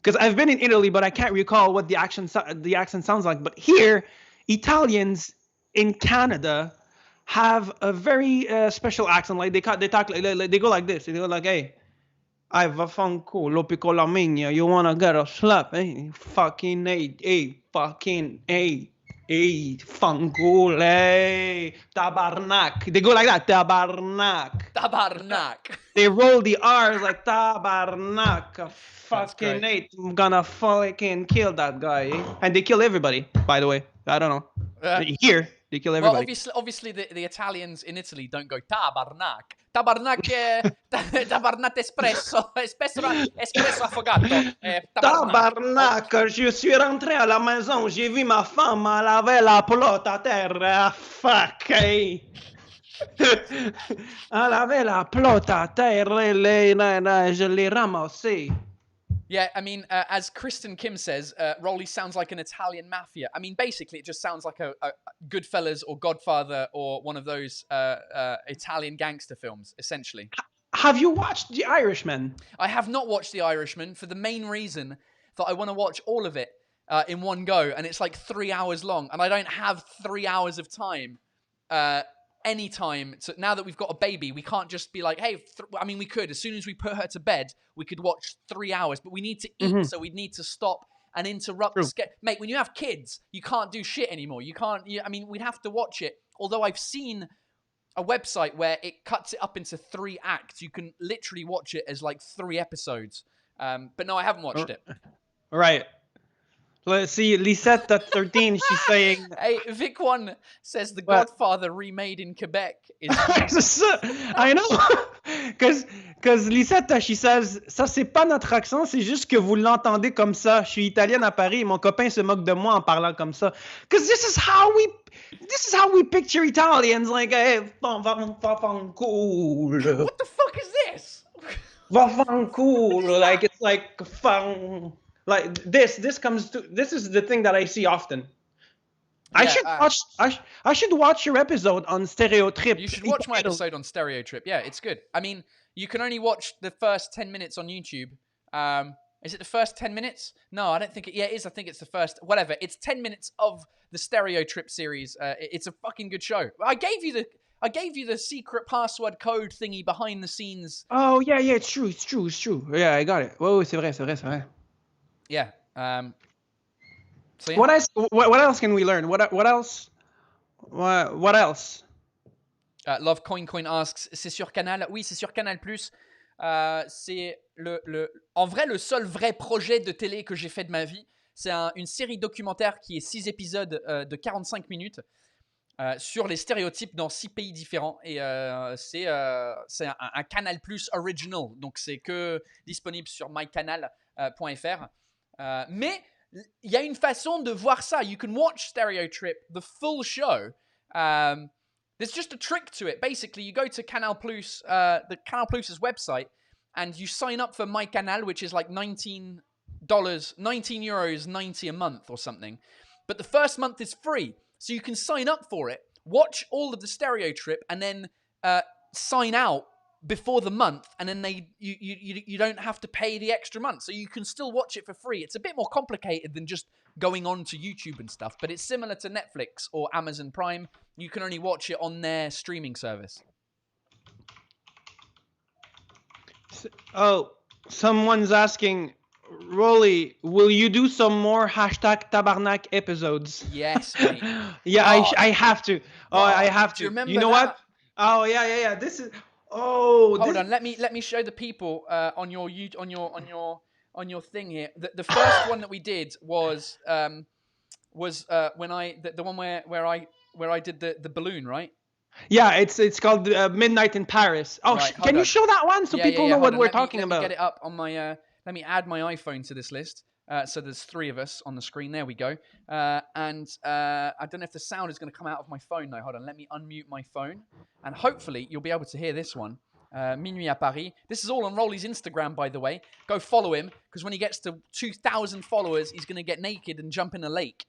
Because I've been in Italy, but I can't recall what the accent sounds like. But here, Italians in Canada have a very special accent. Like they talk like they go like this. They go like, "Hey, I vaffanculo piccola migna. You wanna get a slap? Hey, fucking hey, fucking hey, fanculo, hey, tabarnak." They go like that, tabarnak. Tabarnak. They roll the R's like tabarnak. Fucking Nate, I'm gonna fucking kill that guy. And they kill everybody, by the way. I don't know. Here, they kill everybody. Well, obviously the Italians in Italy don't go tabarnak. Tabarnak espresso. Espresso affogato. Tabarnak, je suis rentré à la maison, j'ai vu ma femme, elle avait la pelote à terre. Fuck, hey. Elle avait la pelote à terre, je l'ai ramassée. Yeah, I mean, as Kristen Kim says, Rolly sounds like an Italian mafia. I mean, basically, it just sounds like a Goodfellas or Godfather or one of those Italian gangster films, essentially. Have you watched The Irishman? I have not watched The Irishman for the main reason that I want to watch all of it in one go, and it's like 3 hours long, and I don't have 3 hours of time. Anytime. So now that we've got a baby, we can't just be like, hey, I mean, we could. As soon as we put her to bed, we could watch 3 hours, but we need to eat, so we need to stop and interrupt. Mate, when you have kids, you can't do shit anymore. You can't, I mean, we'd have to watch it. Although I've seen a website where it cuts it up into 3 acts. You can literally watch it as like 3 episodes. But no, I haven't watched it. Right. Let's see, Lisette at 13, she's saying... Hey, Vic One says The Godfather remade in Quebec is... I know! Because Lisette, she says, ça c'est pas notre accent, c'est juste que vous l'entendez comme ça. Je suis italienne à Paris et mon copain se moque de moi en parlant comme ça. Because this is how we picture Italians, like, hey, cool. What the fuck is this? Cool. Like, it's like, like this is the thing that I see often. Yeah, I should watch your episode on Stereotrip. You should watch my episode on Stereotrip. Yeah, it's good. I mean, you can only watch the first 10 minutes on YouTube. Is it the first 10 minutes? No, I don't think it. Yeah, it is. I think it's the first. Whatever. It's 10 minutes of the Stereotrip series. It's a fucking good show. I gave you the secret password code thingy behind the scenes. Oh yeah, it's true. Yeah, I got it. Oh, c'est vrai. Yeah. So yeah. What else can we learn? What else? Love Coin asks, c'est sur Canal? Oui, c'est sur Canal+. C'est en vrai le seul vrai projet de télé que j'ai fait de ma vie. C'est une série documentaire qui est 6 épisodes de 45 minutes sur les stéréotypes dans 6 pays différents. Et c'est un Canal Plus original. Donc c'est que disponible sur mycanal.fr. Mais il y a une façon de voir ça. You can watch Stereotrip, the full show. There's just a trick to it. Basically, you go to Canal Plus, the Canal Plus's website, and you sign up for My Canal, which is like $19, €19.90 a month or something. But the first month is free, so you can sign up for it, watch all of the Stereotrip, and then sign out before the month, and then you don't have to pay the extra month, so you can still watch it for free. It's a bit more complicated than just going on to YouTube and stuff, but it's similar to Netflix or Amazon Prime. You can only watch it on their streaming service. Oh, someone's asking, Rolly, will you do some more #tabarnak episodes? Yes, mate. Yeah, I have to. Oh, I have to. Do you remember know that? what? Oh, yeah. This is. Oh, hold on. Let me show the people on your thing here. The first one that we did was when the one where I did the balloon, right? Yeah, it's called Midnight in Paris. Oh, right, can you show that one so people know what we're talking about? about? Let me get it up on my. Let me add my iPhone to this list. So there's 3 of us on the screen. There we go. And I don't know if the sound is going to come out of my phone though. Hold on. Let me unmute my phone, and hopefully you'll be able to hear this one. Minuit à Paris. This is all on Rolly's Instagram, by the way. Go follow him, because when he gets to 2,000 followers, he's going to get naked and jump in a lake.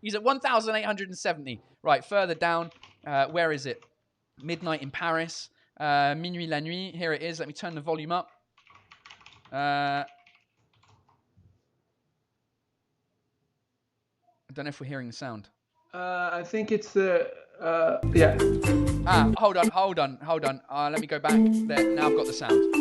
He's at 1,870. Right, further down. Where is it? Midnight in Paris. Minuit la nuit. Here it is. Let me turn the volume up. I don't know if we're hearing the sound. I think it's yeah. Hold on. Let me go back. There. Now I've got the sound.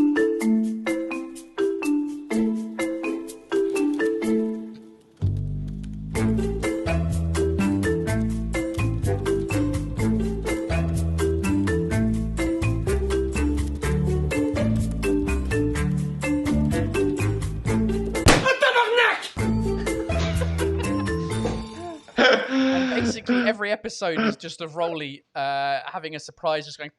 Every episode is just of Rolly having a surprise, just going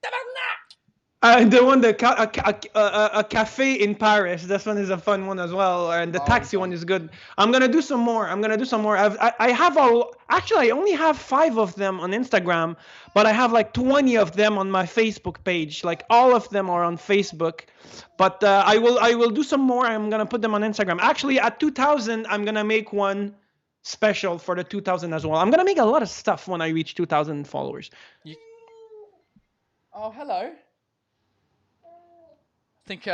tabarnak. The one a cafe in Paris. This one is a fun one as well, and the taxi one is good. I'm gonna do some more. I have actually I only have 5 of them on Instagram, but I have like 20 of them on my Facebook page. Like all of them are on Facebook, but I will do some more. I'm gonna put them on Instagram. Actually, at 2,000, I'm gonna make one special for the 2,000 as well. I'm gonna make a lot of stuff when I reach 2,000 followers. Oh, hello. I think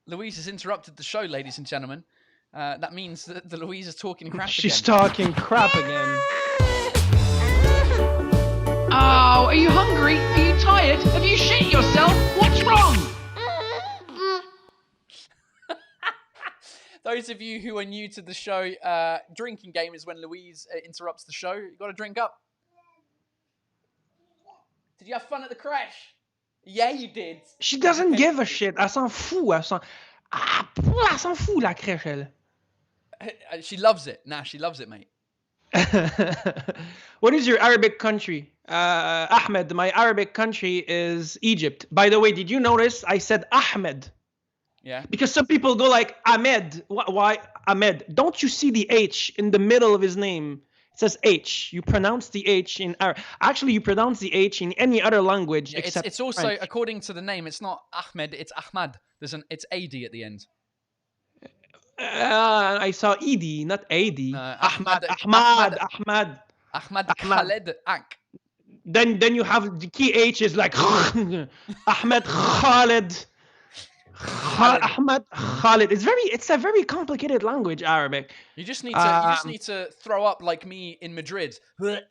Louise has interrupted the show, ladies and gentlemen. That means that Louise is talking crap She's again. talking crap again. Oh, are you hungry? Are you tired? Have you shit yourself? What's wrong? Those of you who are new to the show, drinking game is when Louise interrupts the show. You got to drink up. Did you have fun at the crash? Yeah, you did. She doesn't give a shit. Elle s'en fout. Elle s'en fout, la crèche, elle. She loves it. Nah, she loves it, mate. What is your Arabic country? Ahmed, my Arabic country is Egypt. By the way, did you notice I said Ahmed? Yeah. Because some people go like Ahmed. Why Ahmed? Don't you see the H in the middle of his name? It says H. You pronounce the H in Arabic. Actually, you pronounce the H in any other language except it's also French. according to the name. It's not Ahmed. It's Ahmad. It's AD at the end. I saw Ed, not AD. Ahmad Khaled Ak. Then you have the key H is like Ahmed Khaled. Ahmed Khalid. It's a very complicated language, Arabic. You just need to throw up like me in Madrid. This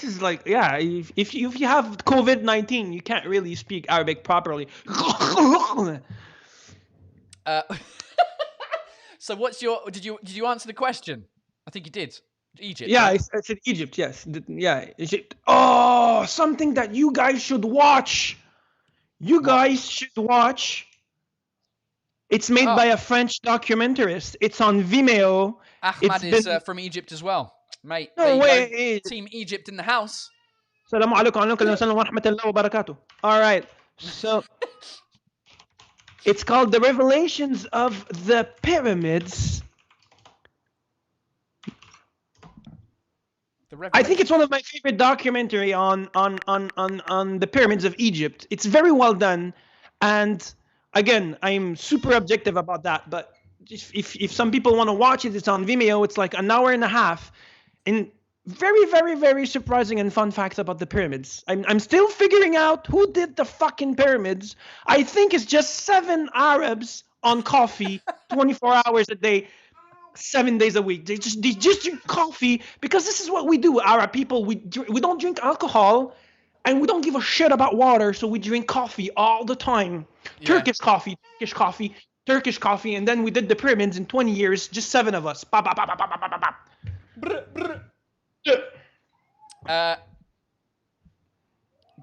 is like, yeah, if you have COVID-19, you can't really speak Arabic properly. So what's your did you answer the question? I think you did. Egypt. Yeah, right? I said Egypt. Yes. Yeah, Egypt. Oh, something that you guys should watch. You What? guys should watch. It's made Oh, by a French documentarist. It's on Vimeo. It's Ahmad is been from Egypt as well, mate. There no you go. way. Team Egypt in the house. Assalamu alaikum wa rahmatullahi wa barakatuh. All right. So it's called The Revelations of the Pyramids. I think it's one of my favorite documentary on the pyramids of Egypt. It's very well done, and again, I'm super objective about that. But if some people want to watch it, it's on Vimeo. It's like an hour and a half, and very very very surprising and fun facts about the pyramids. I'm still figuring out who did the fucking pyramids. I think it's just 7 Arabs on coffee, 24 hours a day. 7 days a week. They just drink coffee because this is what we do. Arab people, we don't drink alcohol, and we don't give a shit about water, so we drink coffee all the time. Yeah. Turkish coffee, and then we did the pyramids in 20 years, just 7 of us. Ba, ba, ba, ba, ba, ba, ba,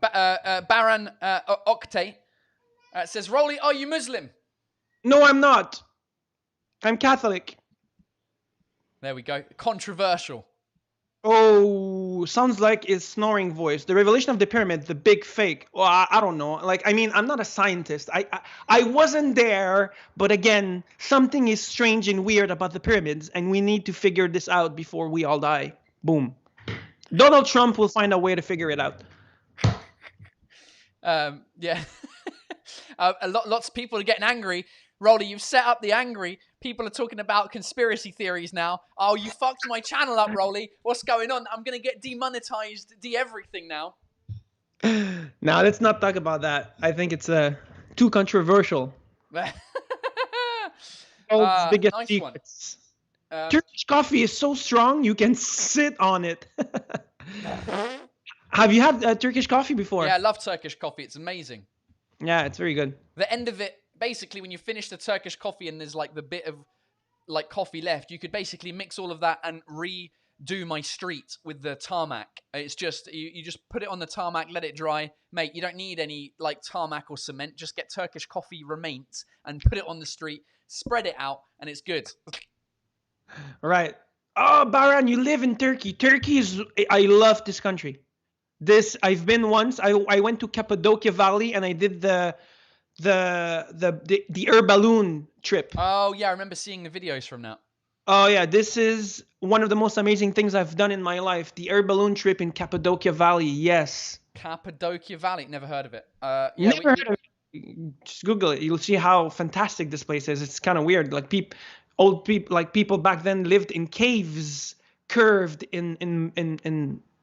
ba. Baran Okte says, Rolly, are you Muslim? No, I'm not. I'm Catholic. There we go. Controversial. Oh, sounds like his snoring voice. The Revelation of the Pyramid, the big fake. Well, I don't know. Like, I mean, I'm not a scientist. I wasn't there, but again, something is strange and weird about the pyramids, and we need to figure this out before we all die. Boom. Donald Trump will find a way to figure it out. Yeah. Lots of people are getting angry. Rolly, you've set up the angry. People are talking about conspiracy theories now. Oh, you fucked my channel up, Rolly. What's going on? I'm going to get demonetized, de-everything now. Now, let's not talk about that. I think it's too controversial. Biggest nice secrets. Turkish coffee is so strong, you can sit on it. Have you had Turkish coffee before? Yeah, I love Turkish coffee. It's amazing. Yeah, it's very good. The end of it, basically, when you finish the Turkish coffee and there's like the bit of like coffee left, you could basically mix all of that and redo my street with the tarmac. It's just, you just put it on the tarmac, let it dry. Mate, you don't need any like tarmac or cement. Just get Turkish coffee remains and put it on the street, spread it out, and it's good. Right. Oh, Baran, you live in Turkey. Turkey is, I love this country. I've been once. I went to Cappadocia Valley and I did the air balloon trip. Oh yeah, I remember seeing the videos from that. Oh yeah, this is one of the most amazing things I've done in my life. The air balloon trip in Cappadocia Valley. Yes. Cappadocia Valley. Never heard of it. Never heard of it. Just Google it. You'll see how fantastic this place is. It's kind of weird. Like old people, like people back then lived in caves, curved in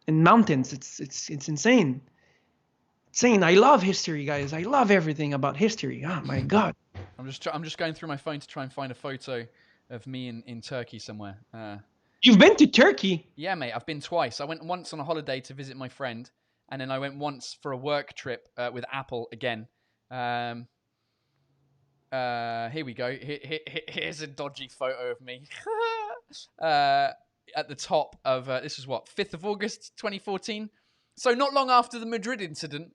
mountains. It's insane. Insane. I love history, guys. I love everything about history. Oh my god. I'm just going through my phone to try and find a photo of me in Turkey somewhere. You've been to Turkey? Yeah, mate. I've been twice. I went once on a holiday to visit my friend, and then I went once for a work trip with Apple again. Here we go. Here's a dodgy photo of me. At the top of this is what, 5th of August 2014. So not long after the Madrid incident,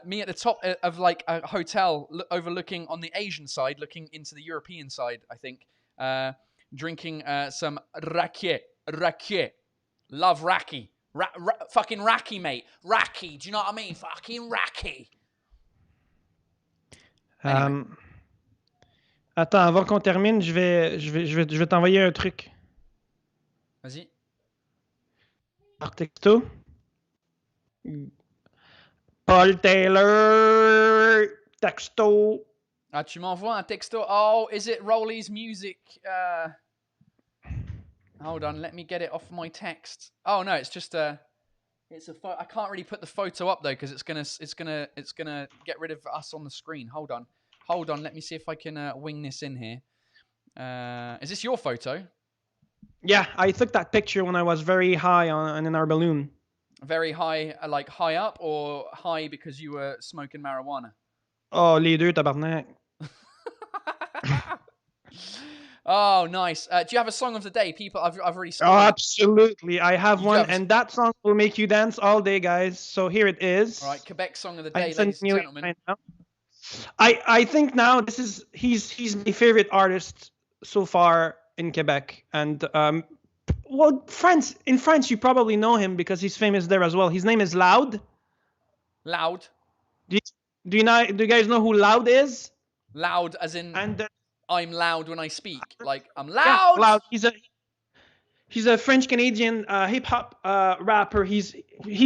me at the top of like a hotel overlooking on the Asian side, looking into the European side, I think, drinking some raki. Love raki. Fucking raki, mate. Raki. Do you know what I mean? Fucking raki. Anyway. Attends, avant qu'on termine, je vais t'envoyer un truc. Vas-y. Par texto. Paul Taylor, texto. Ah, tu m'envoies un texto. Oh, is it Rolly's music? Hold on, let me get it off my text. Oh no, it's just it's a photo. I can't really put the photo up though because it's gonna get rid of us on the screen. Hold on. Let me see if I can wing this in here. Is this your photo? Yeah, I took that picture when I was very high in our balloon. Very high, like high up, or high because you were smoking marijuana? Oh, les deux, tabarnak. Oh, nice. Do you have a song of the day? People, I've already Oh, scored. absolutely. I have You one, have a- and that song will make you dance all day, guys. So here it is. All right, Quebec song of the I'm day, sending ladies and you it gentlemen. right now. I think now he's my favorite artist so far in Quebec, and well, in France you probably know him because he's famous there as well. His name is Loud. Loud. Do you guys know who Loud is? Loud as in And I'm loud when I speak. Like, I'm yeah, loud! Loud. He's a French Canadian hip hop rapper. He's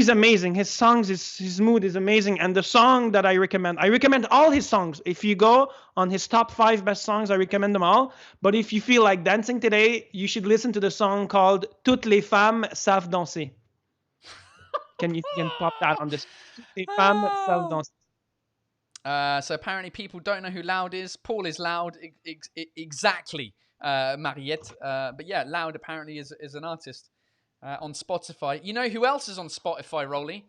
amazing. His mood is amazing. And the song that I recommend all his songs. If you go on his top 5 best songs, I recommend them all. But if you feel like dancing today, you should listen to the song called "Toutes les femmes savent danser." Can you pop that on this? Toutes les femmes savent danser. So apparently people don't know who Loud is. Paul is Loud. Exactly, Mariette. But yeah, Loud apparently is an artist on Spotify. You know who else is on Spotify, Rolly?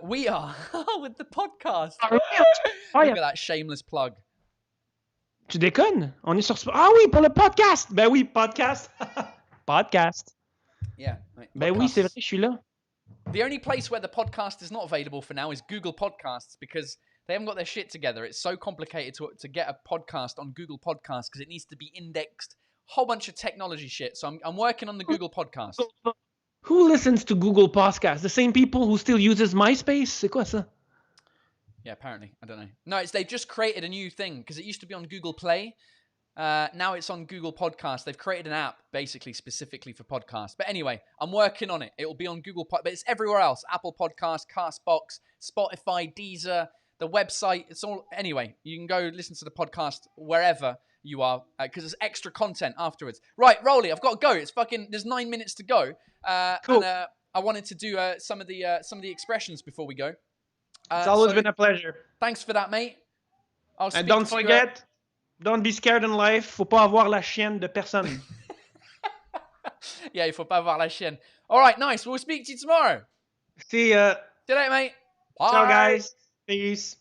We are with the podcast. Look at that shameless plug. Tu déconnes? On est sur... Ah oui, pour le podcast! Ben oui, podcast. Podcast. Yeah. Ben oui, c'est vrai, je suis là. The only place where the podcast is not available for now is Google Podcasts because they haven't got their shit together. It's so complicated to get a podcast on Google Podcasts because it needs to be indexed. Whole bunch of technology shit. So I'm working on the Google Podcast. Who listens to Google Podcasts? The same people who still uses MySpace? C'est quoi ça? Yeah, apparently. I don't know. No, they've just created a new thing because it used to be on Google Play. Now it's on Google Podcasts. They've created an app basically specifically for podcasts. But anyway, I'm working on it. It will be on Google Pod, but it's everywhere else. Apple Podcasts, Castbox, Spotify, Deezer, the website. It's all anyway. You can go listen to the podcast wherever you are because there's extra content afterwards. Right, Rolly, I've got to go. It's fucking. There's 9 minutes to go. Cool. And I wanted to do some of the expressions before we go. It's always been a pleasure. Thanks for that, mate. And don't forget, don't be scared in life. Faut pas avoir la chienne de personne. Yeah, il faut pas avoir la chienne. All right, nice. We'll speak to you tomorrow. See ya. See you later, mate. Bye. Ciao, guys. Peace.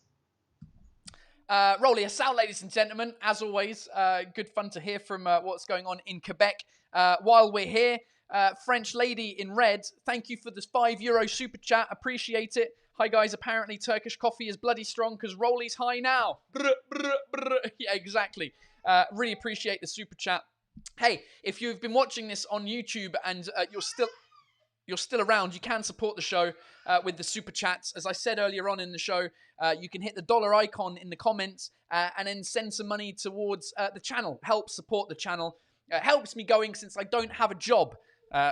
Rolly, us out, ladies and gentlemen. As always, good fun to hear from what's going on in Quebec. While we're here, French lady in red, thank you for this €5 super chat. Appreciate it. Hi, guys. Apparently, Turkish coffee is bloody strong because Rolly's high now. Brr, brr, brr. Yeah, exactly. Really appreciate the super chat. Hey, if you've been watching this on YouTube and you're still around, you can support the show with the super chats. As I said earlier on in the show, you can hit the dollar icon in the comments and then send some money towards the channel. Help support the channel. Helps me going since I don't have a job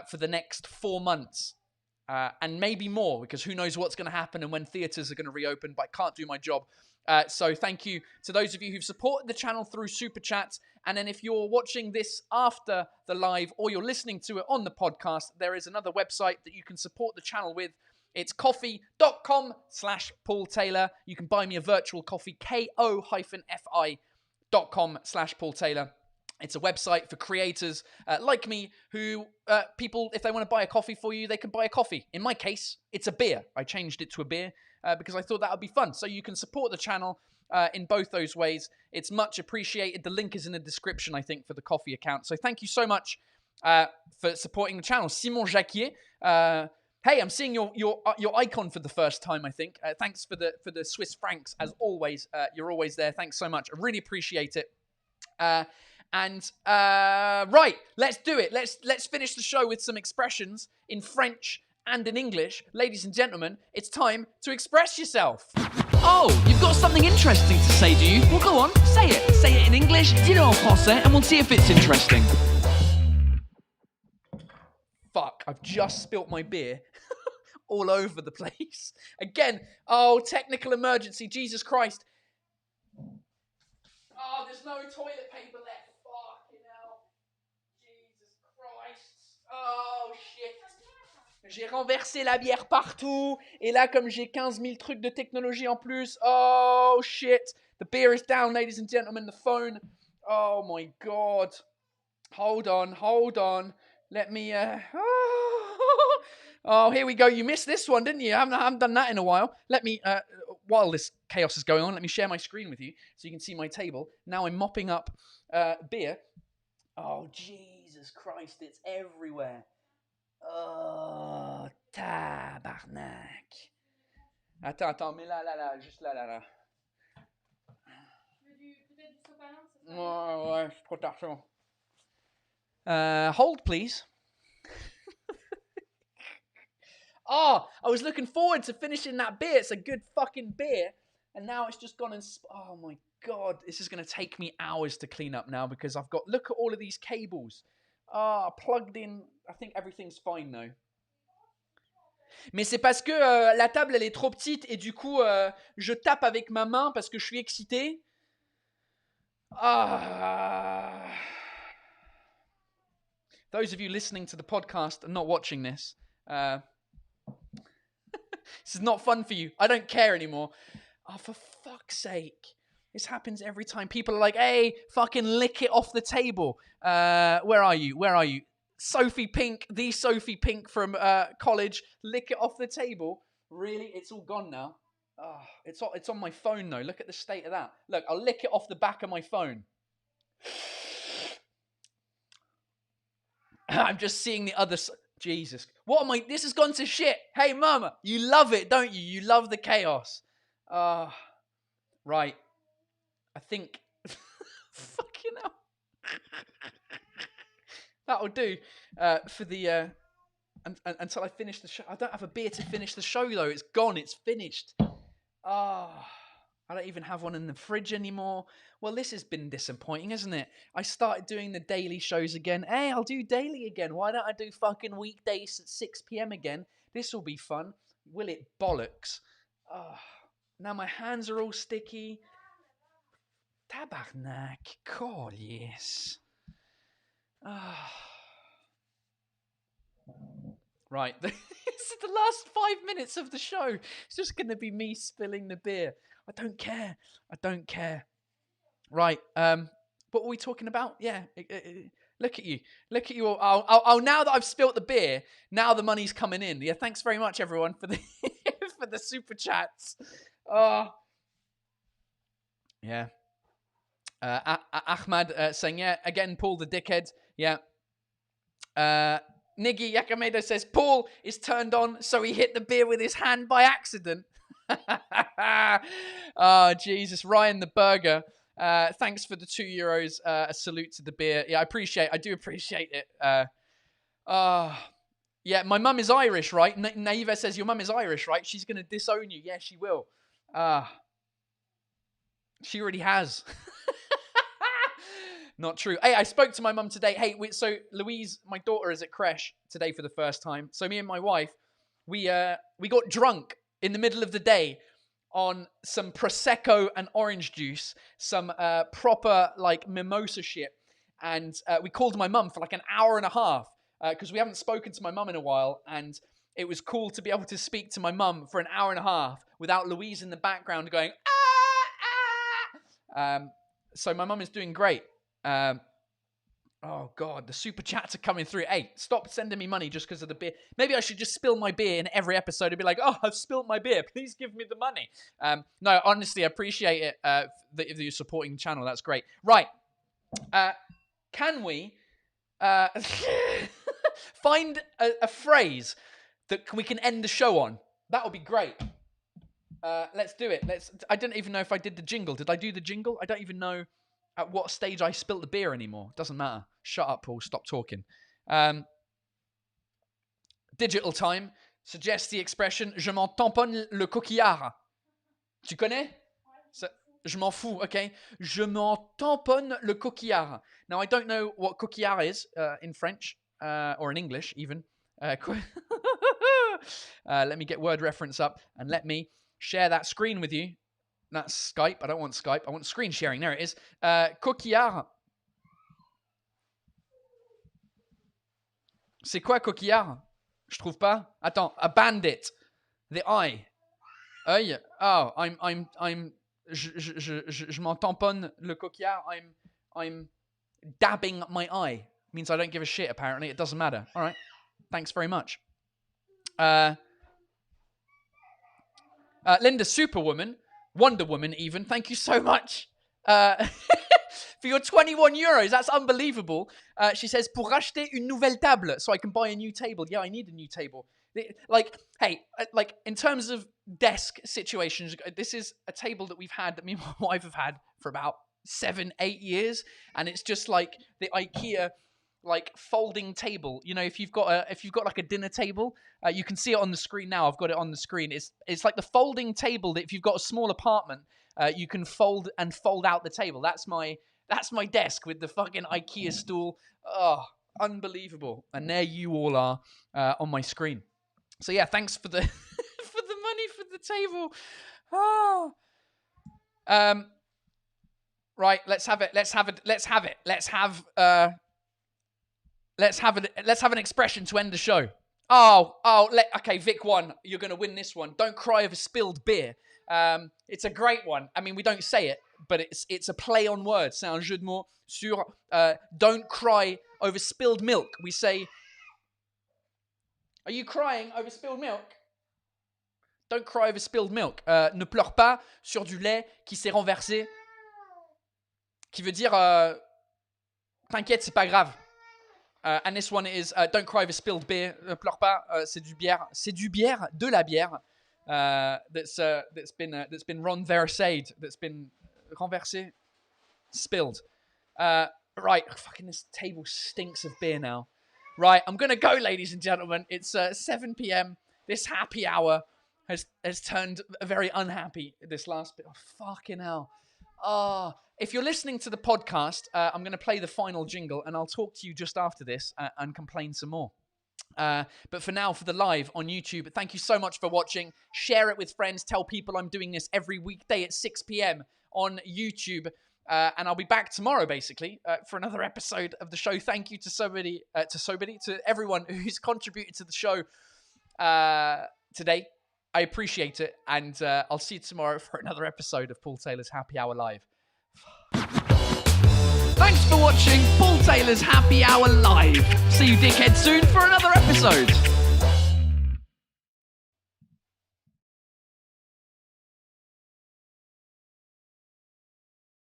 for the next 4 months. And maybe more, because who knows what's going to happen and when theatres are going to reopen, but I can't do my job. So thank you to those of you who've supported the channel through Super Chats. And then if you're watching this after the live or you're listening to it on the podcast, there is another website that you can support the channel with. It's coffee.com/Paul Taylor. You can buy me a virtual coffee, ko-fi.com/Paul Taylor. It's a website for creators like me who, people, if they want to buy a coffee for you, they can buy a coffee. In my case, it's a beer. I changed it to a beer because I thought that would be fun. So you can support the channel in both those ways. It's much appreciated. The link is in the description, I think, for the coffee account. So thank you so much for supporting the channel. Simon Jacquier. Hey, I'm seeing your icon for the first time, I think. Thanks for the Swiss francs, as always. You're always there. Thanks so much. I really appreciate it. Right, let's do it. Let's finish the show with some expressions in French and in English. Ladies and gentlemen, it's time to express yourself. Oh, you've got something interesting to say, do you? Well, go on, say it. Say it in English, dis-le en français, and we'll see if it's interesting. Fuck, I've just spilt my beer all over the place. Again, oh, technical emergency, Jesus Christ. Oh, there's no toilet paper left. Fucking hell. Jesus Christ. Oh, shit. J'ai renversé la bière partout. Et là, comme j'ai 15 000 trucs de technologie en plus. Oh, shit. The beer is down, ladies and gentlemen. The phone. Oh, my God. Hold on. Let me... Oh, here we go. You missed this one, didn't you? I haven't done that in a while. Let me... While this chaos is going on, let me share my screen with you so you can see my table. Now I'm mopping up beer. Oh, Jesus Christ, it's everywhere. Oh, tabarnak. Attends, mais là, juste là. Ouais, c'est trop tard, c'est bon. Hold, please. Oh, I was looking forward to finishing that beer. It's a good fucking beer. And now it's just gone and... oh, my God. This is going to take me hours to clean up now because I've got... look at all of these cables. Plugged in. I think everything's fine now. Mais c'est parce que la table, elle est trop petite et du coup, je tape avec ma main parce que je suis excité. Those of you listening to the podcast and not watching this, this is not fun for you. I don't care anymore. Oh, for fuck's sake. This happens every time. People are like, hey, fucking lick it off the table. Where are you? Sophie Pink, the Sophie Pink from college, lick it off the table. Really? It's all gone now. Oh, it's on my phone though. Look at the state of that. Look, I'll lick it off the back of my phone. I'm just seeing the other... Jesus. What am I... this has gone to shit. Hey, mama, you love it, don't you? You love the chaos. Right. I think... fucking hell. That'll do for the... until I finish the show. I don't have a beer to finish the show, though. It's gone. It's finished. I don't even have one in the fridge anymore. Well, this has been disappointing, isn't it? I started doing the daily shows again. Hey, I'll do daily again. Why don't I do fucking weekdays at 6 p.m. again? This will be fun. Will it bollocks? Now my hands are all sticky. Tabarnak. God, yes. Right. This is the last 5 minutes of the show. It's just going to be me spilling the beer. I don't care. Right. What were we talking about? Yeah. Look at you all. Oh, now that I've spilt the beer, now the money's coming in. Yeah. Thanks very much, everyone, for the for the super chats. Yeah. Ahmad saying, yeah, again, Paul the dickhead. Yeah. Niggy Yakamedo says, Paul is turned on, so he hit the beer with his hand by accident. Oh, Jesus. Ryan the Burger, thanks for the €2. A salute to the beer. Yeah, I do appreciate it. Yeah, my mum is Irish, right? Naiva says, your mum is Irish, right? She's going to disown you. Yeah, she will. She already has. Not true. Hey, I spoke to my mum today. Hey, so Louise, my daughter, is at creche today for the first time. So me and my wife, we got drunk in the middle of the day on some Prosecco and orange juice, some proper like mimosa shit. And we called my mum for like an hour and a half because we haven't spoken to my mum in a while. And it was cool to be able to speak to my mum for an hour and a half without Louise in the background going, so my mum is doing great. Oh God, the super chats are coming through. Hey, stop sending me money just because of the beer. Maybe I should just spill my beer in every episode and be like, oh, I've spilled my beer. Please give me the money. No, honestly, I appreciate it that you're supporting the channel. That's great. Right. Can we find a phrase that we can end the show on? That would be great. Let's do it. I don't even know if I did the jingle. Did I do the jingle? I don't even know at what stage I spilt the beer anymore. Doesn't matter. Shut up, Paul. Stop talking. Digital time suggests the expression je m'en tamponne le coquillard. Tu connais? Je m'en fous, okay? Je m'en tamponne le coquillard. Now, I don't know what coquillard is in French or in English even. Let me get word reference up and let me share that screen with you. That's Skype. I don't want Skype. I want screen sharing. There it is. Coquillard. C'est quoi coquillard? Je trouve pas. Attends. A bandit. The eye. Œil. Oh, je m'en tamponne le coquillard. I'm dabbing my eye. Means I don't give a shit, apparently. It doesn't matter. All right. Thanks very much. Linda Superwoman. Wonder Woman, even. Thank you so much. For your 21 euros, that's unbelievable. She says, pour acheter une nouvelle table, so I can buy a new table. Yeah, I need a new table. Like, hey, like in terms of desk situations, this is a table that we've had, that me and my wife have had for about 7-8 years, and it's just like the IKEA like folding table. You know, if you've got like a dinner table, you can see it on the screen now. I've got it on the screen. It's like the folding table that if you've got a small apartment, you can fold out the table. That's my desk with the fucking IKEA stool. Oh, unbelievable. And there you all are on my screen. So yeah, thanks for the for the money for the table. Oh. Right, let's have an expression to end the show. Okay, Vic won. You're going to win this one. Don't cry over spilled beer. It's a great one. I mean, we don't say it, but it's a play on words. C'est un jeu de mots sur don't cry over spilled milk. We say, are you crying over spilled milk? Don't cry over spilled milk. Ne pleure pas sur du lait qui s'est renversé. Qui veut dire, t'inquiète, c'est pas grave. And this one is don't cry over spilled beer. Ne pleure pas, c'est du bière. C'est du bière, de la bière. That's been renversed, that's been renversé, spilled. Right, fucking this table stinks of beer now. Right, I'm gonna go, ladies and gentlemen. It's 7 p.m. This happy hour has turned very unhappy. This last bit, oh, fucking hell. If you're listening to the podcast, I'm going to play the final jingle, and I'll talk to you just after this and complain some more. But for now, for the live on YouTube, thank you so much for watching. Share it with friends. Tell people I'm doing this every weekday at 6 p.m. on YouTube. And I'll be back tomorrow, basically, for another episode of the show. Thank you to everyone who's contributed to the show today. I appreciate it. And I'll see you tomorrow for another episode of Paul Taylor's Happy Hour Live. Thanks for watching Paul Taylor's Happy Hour Live. See you dickheads soon for another episode.